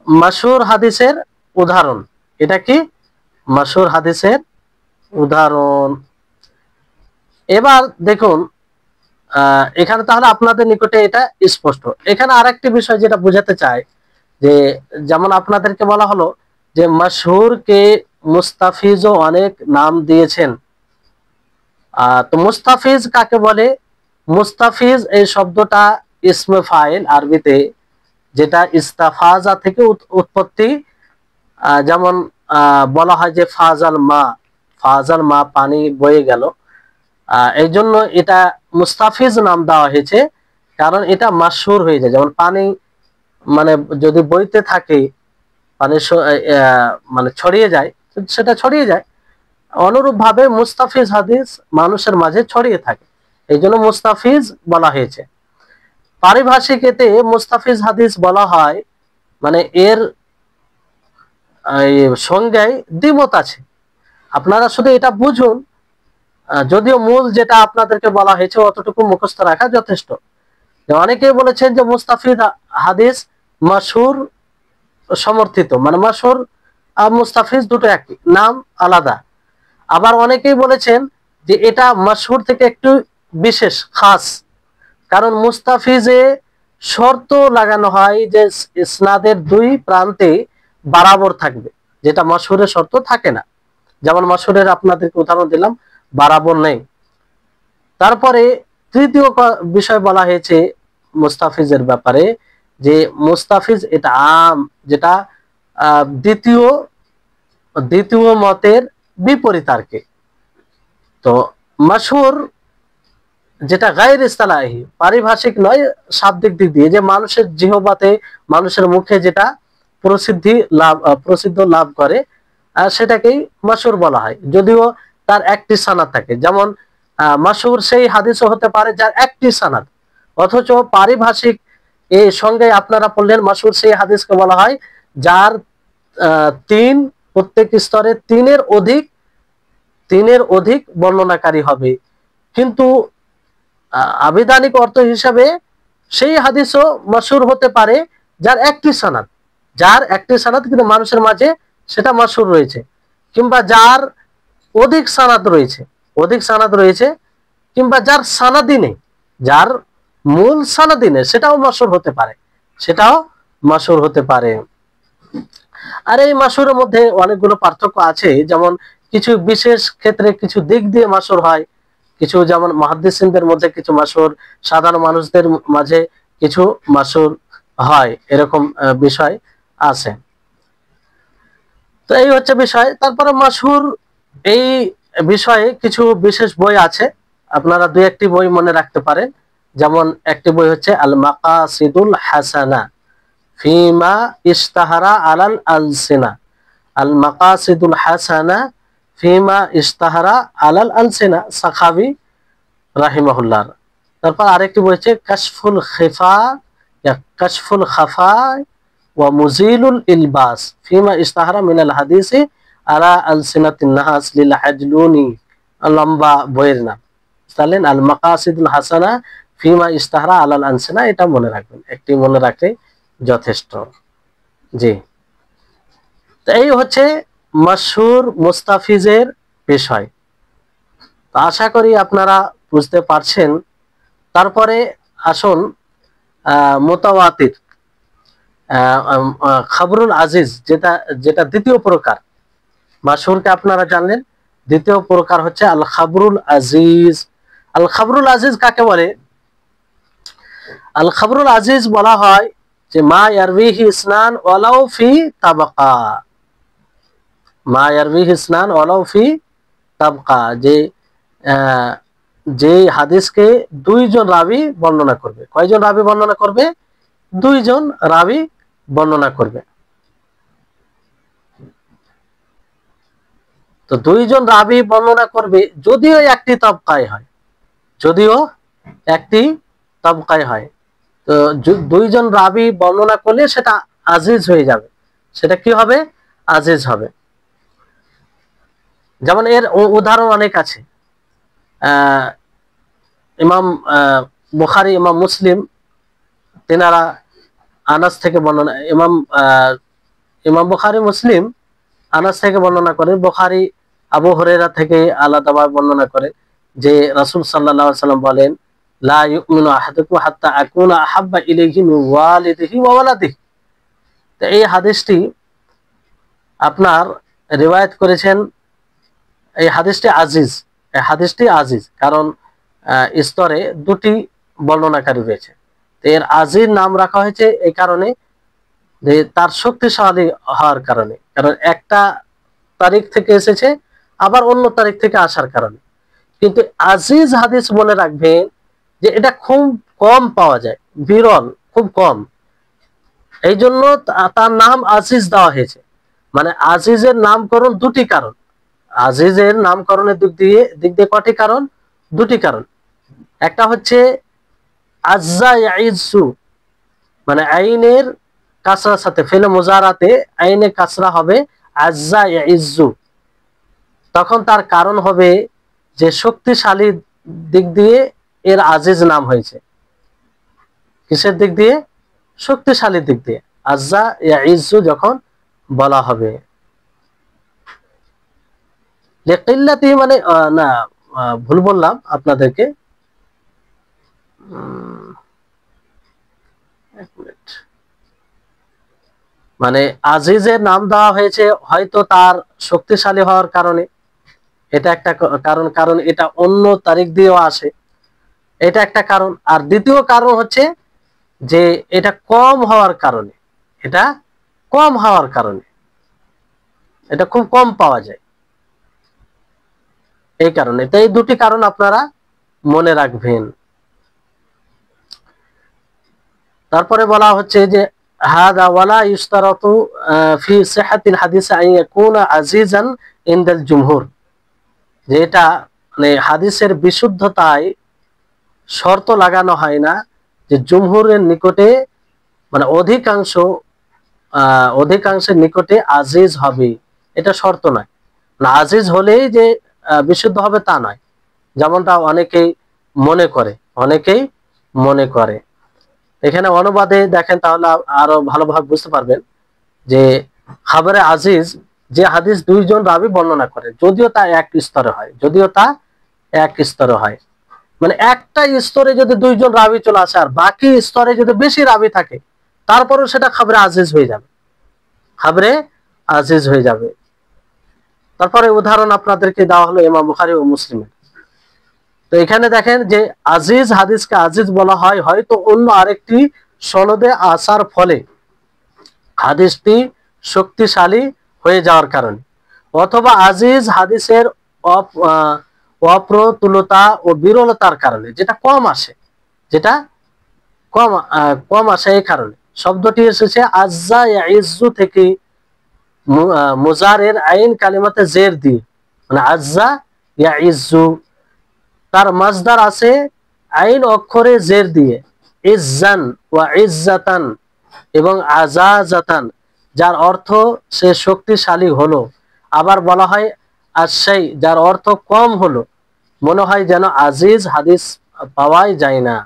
মাশহুর হাদিসের উদাহরণ, এটা কি মাশহুর হাদিসের উদাহরণ। এবার দেখুন এখানে তাহলে আপনাদের নিকটে এটা স্পষ্ট। এখানে আরেকটি বিষয় যেটা বোঝাতে চাই, যে যেমন আপনাদেরকে বলা হলো যে মাশহুরকে মুস্তাফিজও অনেক নাম দিয়েছেন। তো মুস্তাফিজ কাকে বলে? মুস্তাফিজ এই শব্দটা ইসমে ফাইল আরবিতে, যেটা ইস্তাফাজা থেকে উৎপত্তি। যেমন বলা হয় যে ফাজাল মা, পানি বয়ে গেল। এই জন্য এটা মুস্তাফিজ নাম দেওয়া হয়েছে, কারণ এটা মাশহুর হয়ে যায়। যেমন পানি মানে যদি বইতে থাকে, পানি মানে ছড়িয়ে যায়, সেটা ছড়িয়ে যায়। অনুরূপ ভাবে মুস্তাফিজ হাদিস মানুষের মাঝে ছড়িয়ে থাকে, এই জন্য মুস্তাফিজ বলা হয়েছে। পারিভাষিক এতে মুস্তাফিজ হাদিস বলা হয়, মানে এর সংজ্ঞায় দ্বিমত আছে। আপনারা শুধু এটা বুঝুন, যদিও মূল যেটা আপনাদেরকে বলা হয়েছে অতটুকু মুখস্থ রাখা যথেষ্ট। অনেকেই বলেছেন যে মুস্তাফিজ হাদিস মাশহুর সমর্থিত, মানে মাশহুর আর মুস্তাফিজ দুটো একই, নাম আলাদা। আবার অনেকেই বলেছেন যে এটা মাশহুর থেকে একটু বিশেষ, খাস, কারণ মুস্তাফিজে শর্ত লাগানো হয় যে ইসনাদের দুই প্রান্তে বরাবর থাকবে, যেটা মাশহুরের শর্ত থাকে না। যেমন মাশহুরের আপনাদেরকে উদাহরণ দিলাম, বরাবর নেই। তারপরে তৃতীয় বিষয় বলা হয়েছে মুস্তাফিজের ব্যাপারে, যে মুস্তাফিজ এটা আম, যেটা দ্বিতীয় মতের বিপরীত আর কি। তো মাশহুর যেটা গায়র ইসতিলাহি, পারিভাষিক নয়, শাব্দিক দিক দিয়ে, যে মানুষের জিহবাতে, মানুষের মুখে যেটা প্রসিদ্ধ লাভ করে, সেটাকেই মাশহুর বলা হয়, যদিও তার একটি সানাদ থাকে। যেমন মাশহুর সেই হাদিসও হতে পারে যার একটি সানাদ, অথচ পারিভাষিক এই সঙ্গে আপনারা পড়লেন মাশহুর সেই হাদিসকে বলা হয় যার তিন, প্রত্যেক স্তরে তিনের অধিক বর্ণনাকারী হবে। কিন্তু আবিধানিক অর্থ হিসাবে সেই হাদিসও মাশহুর হতে পারে যার একটি সানাদ কিন্তু মানুষের মাঝে সেটা মাশহুর রয়েছে, কিংবা যার অধিক সানাদ রয়েছে কিংবা যার সানাদি নেই, যার মূল সানাদি নেই, সেটাও মাশহুর হতে পারে। আর এই মাশহুরের মধ্যে অনেকগুলো পার্থক্য আছে, যেমন কিছু বিশেষ ক্ষেত্রে কিছু দিক দিয়ে মাশহুর হয়, কিছু যেমন মুহাদ্দিসিনদের মধ্যে কিছু মাশহুর, সাধারণ মানুষদের মাঝে কিছু মাশহুর হয়, এরকম বিষয় আছে। তো এই হচ্ছে বিষয়। তারপরে মাশহুর এই বিষয়ে কিছু বিশেষ বই আছে, আপনারা দুই একটি বই মনে রাখতে পারেন। যেমন একটি বই হচ্ছে আল মাকাসিদুল হাসানা ফিমা ইস্তাহারা আলাল আলসিনা, আল মাকাসিদুল হাসানা ফিমা ইস্তাহারা আলাল আলসিনা, সাখাবি রাহিমাহুল্লাহ। তারপর আরেকটি বই হচ্ছে কাশফুল খাফা ওয়া মুজিলুল ইলবাস ফিমা ইস্তাহারা মিনাল হাদিসি আলা আলসিনাতিন নাহাস লিল হাজলুনি, লম্বা বইয়ের নাম। তাহলে আল মাকাসিদুল হাসানা ফিমা ইস্তাহারা আলাল আলসিনা, এটা মনে রাখবেন, একটি মনে রাখলে যথেষ্ট। জি, তো এই হচ্ছে মাশহুর মুস্তাফিজের বিষয়। তো আশা করি আপনারা বুঝতে পারছেন। তারপরে আসুন মুতাওয়াতির, খবরুল আজিজ, যেটা যেটা দ্বিতীয় প্রকার। মাশহুরকে আপনারা জানলেন, দ্বিতীয় প্রকার হচ্ছে আল খবরুল আজিজ। আল খবরুল আজিজ কাকে বলে? আল খবরুল আজিজ বলা হয় যে মা ইয়ারবিহি ইসনান ওয়ালাউ ফি তাবাকা, মা ইয়ারবিহি ইসনান ওয়ালাউ ফি তাবকা, যে হাদিসকে দুইজন রাবি বর্ণনা করবে। কয়জন রাবি বর্ণনা করবে? দুইজন রাবি বর্ণনা করবে। তো দুইজন রাবি বর্ণনা করবে, যদিও একটি তবকায় হয়, যদিও একটি তবকায় হয়। তো দুইজন রাবি বর্ণনা করলে সেটা আজিজ হয়ে যাবে, সেটা কি হবে? আজিজ হবে। যেমন এর উদাহরণ অনেক আছে। ইমাম বুখারী, ইমাম মুসলিম, তেনারা আনাস থেকে বর্ণনা, ইমাম বুখারী মুসলিম আনাস থেকে বর্ণনা করেন, বুখারী আবু হুরায়রা থেকে আলাদাভাবে বর্ণনা করে যে রাসূল সাল্লাল্লাহু আলাইহি ওয়াসাল্লাম বলেন, লা ইউমিনু আহাদুকুম হাত্তা আকুনা আহাব্বা ইলাইহি মিন ওয়ালিদিহি ওয়া ওয়ালাদিহি। তো এই হাদিসটি আপনার রিওয়ায়াত করেছেন, এই হাদিসটি আজিজ, কারণ স্তরে দুটি বর্ণনাকারী রয়েছে। এর আজিজ নাম রাখা হয়েছে এই কারণে যে তার শক্তিশালী হওয়ার কারণে, কারণ একটা তারিখ থেকে এসেছে, আবার অন্য তারিখ থেকে আসার কারণে। কিন্তু আজিজ হাদিস মনে রাখবেন যে এটা খুব কম পাওয়া যায়, বিরল, খুব কম। এই জন্য তার নাম আজিজ দেওয়া হয়েছে। মানে আজিজের নামকরণ দুটি কারণ, আজিজের নামকরণের দিক দিয়ে কটি কারণ? দুটি কারণ। একটা হচ্ছে আজ্জা ইয়াইজু, মানে আইনের কাসরার সাথে, ফেলে মুজারাতে আইনে কাসরা হবে আজ্জা ইয়াইজু, তখন তার কারণ হবে যে শক্তিশালী দিক দিয়ে এর আজিজ নাম হয়েছে। কিসের দিক দিয়ে? শক্তিশালী দিক দিয়ে আজ্জা ইয়াইজু যখন বলা হবে। লিকিল্লাতি মানে না, ভুল বললাম আপনাদেরকে, এক মিনিট। মানে আজিজের নাম দেওয়া হয়েছে হয়তো তার শক্তিশালী হওয়ার কারণে, এটা একটা কারণ, কারণ এটা অন্য তারিখ দিয়েও আসে, এটা একটা কারণ। আর দ্বিতীয় কারণ হচ্ছে যে এটা কম হওয়ার কারণে, এটা কম হওয়ার কারণে, এটা খুব কম পাওয়া যায়, এই কারণে। তো এই দুটি কারণ আপনারা মনে রাখবেন। তারপরে বলা হচ্ছে যে হাদা ওয়ালা ইশতারাতু ফি সিহহাতিল হাদিস আন ইয়াকুনা আজিজান ইনদাল জুমহুর, যে এটা মানে হাদিসের বিশুদ্ধতায় শর্ত লাগানো হয় না যে জুমহুরের নিকটে মানে অধিকাংশের নিকটে আজিজ হবে, এটা শর্ত নয়। না আজিজ হলেই যে বিশুদ্ধ হবে তা নয়, যেমনটা অনেকেই মনে করে। এখানে অনুবাদে দেখেন তাহলে আরো ভালোভাবে বুঝতে পারবেন যে খাবারে আজিজ যে হাদিস দুইজন রাবি বর্ণনা করে, যদিও তা এক স্তরে হয়, মানে একটা স্তরে যদি দুইজন রাবি চলে আসে আর বাকি স্তরে যদি বেশি রাবি থাকে, তারপরেও সেটা খাবারে আজিজ হয়ে যাবে। তারপরে উদাহরণ আপনাদেরকে দেওয়া হলো ইমাম বুখারী ও মুসলিমের। তো এখানে দেখেন যে আজিজ হাদিসকে আজিজ বলা হয় হয়তো অন্য আরেকটি সনদে আসার ফলে হাদিসটি শক্তিশালী হয়ে যাওয়ার কারণে, অথবা আজিজ হাদিসের অপ্রতুলতা ও বিরলতার কারণে, যেটা কম আসে এই কারণে। শব্দটি এসেছে আজ্জা ইয়াইজ্জু থেকে, মুজারের আইন কালিমাতে জের দিয়ে, মানে আজ্জা ইয়াইজ্জু। তার মাজদার আছে আইন অক্ষরে জের দিয়ে, ইজ্জান ওয়া ইজ্জাতান এবং আজাজাতান, যার অর্থ সে শক্তিশালী হলো। আবার বলা হয় আশাই, যার অর্থ কম হলো, মনে হয় যেন আজিজ হাদিস পাওয়াই যায় না।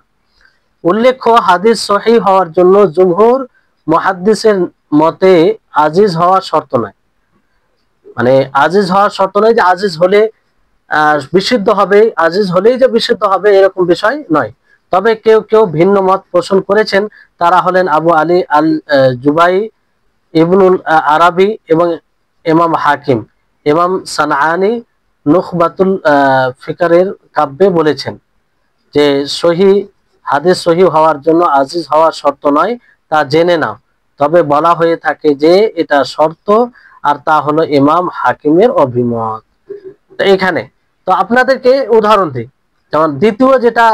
উল্লেখ্য হাদিস সহিহ হওয়ার জন্য জুমহুর মুহাদ্দিসের মতে আজিজ হওয়ার শর্ত নয়, মানে আজিজ হওয়ার শর্ত নয় যে আজিজ হলে বিশুদ্ধ হবে, আজিজ হলেই যে বিশুদ্ধ হবে এরকম বিষয় নয়। তবে কেউ কেউ ভিন্ন মত পোষণ করেছেন, তারা হলেন আবু আলী আল জুবাই, ইবনুল আরাবি এবং ইমাম হাকিম। ইমাম সানআনী নুখবাতুল ফিকারের কাব্যে বলেছেন যে হাদিস সহি হওয়ার জন্য আজিজ হওয়ার শর্ত নয়, তা জেনে নাও। তবে বলা হয়ে থাকে যে এটা শর্ত, আর তা হলো ইমাম হাকিমের অভিমত। তো এখানে তো আপনাদেরকে উদাহরণ দিই, যেমন দ্বিতীয় যেটা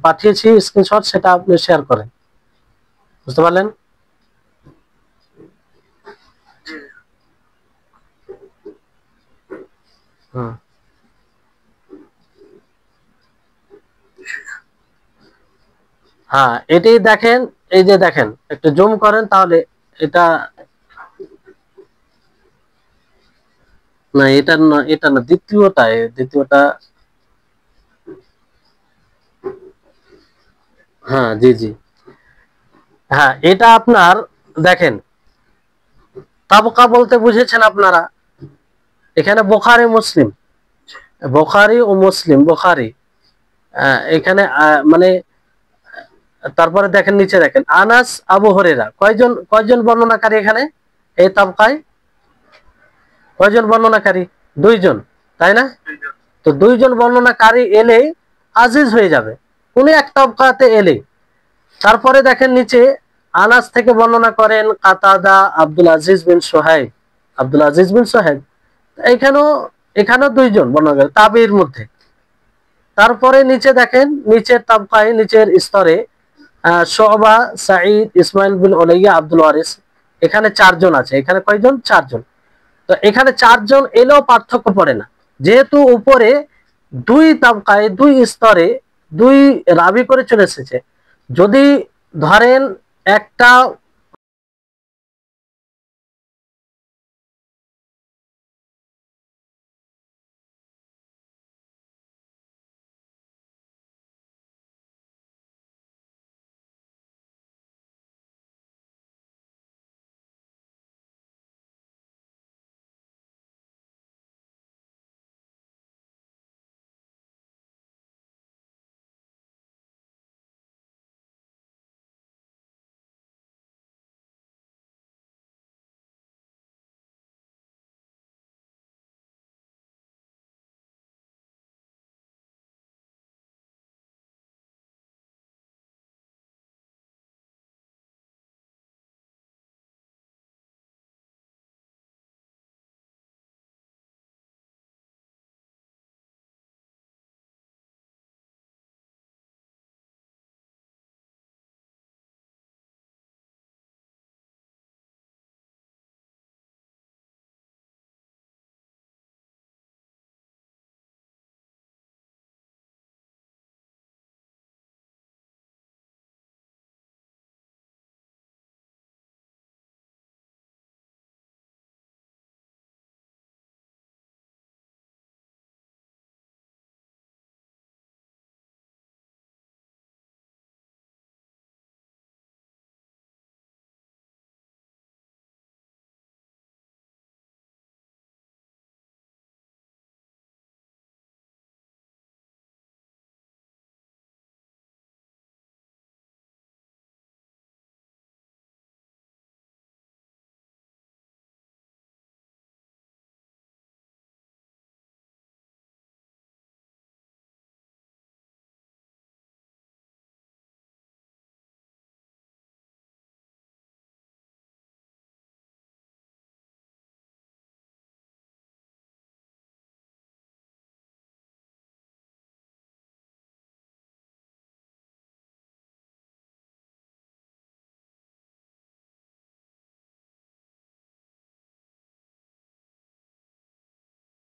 পাঠিয়েছি স্ক্রিনশট, সেটা আপনি শেয়ার করেন, বুঝতে পারলেন? হুম, হ্যাঁ এটাই দেখেন, এই যে দেখেন একটু জুম করেন তাহলে। এটা না, এটা না, দ্বিতীয়টা। হ্যাঁ জি জি, হ্যাঁ এটা আপনার দেখেন তাবকা বলতে বুঝেছেন আপনারা, এখানে বোখারি ও মুসলিম, এখানে মানে তারপরে দেখেন নিচে দেখেন আনাস আবু হুরায়রা, কয়জন বর্ণনাকারী এখানে এই তাবকায়? কয়জন বর্ণনাকারী? দুইজন, তাই না? তো দুইজন বর্ণনাকারী এলে আজিজ হয়ে যাবে, উনি এক তাবকাতে এলে। তারপরে দেখেন নিচে আনাস থেকে বর্ণনা করেন কাতাদা, আব্দুল আজিজ বিন সোহেব, এখানেও দুইজন বর্ণনাকারী তাবির মধ্যে। তারপরে নিচে দেখেন নিচের তাবকায়, নিচের স্তরে শুবা, সাঈদ, ইসমাইল বিন উলাইয়া, আব্দুল ওয়ারিস, এখানে চারজন আছে। এখানে কয়জন? চারজন। তো এখানে চারজন এলেও পার্থক্য পড়ে না, যেহেতু উপরে দুই তাবকায়, দুই স্তরে দুই রাবি করে চলে এসেছে। যদি ধরেন একটা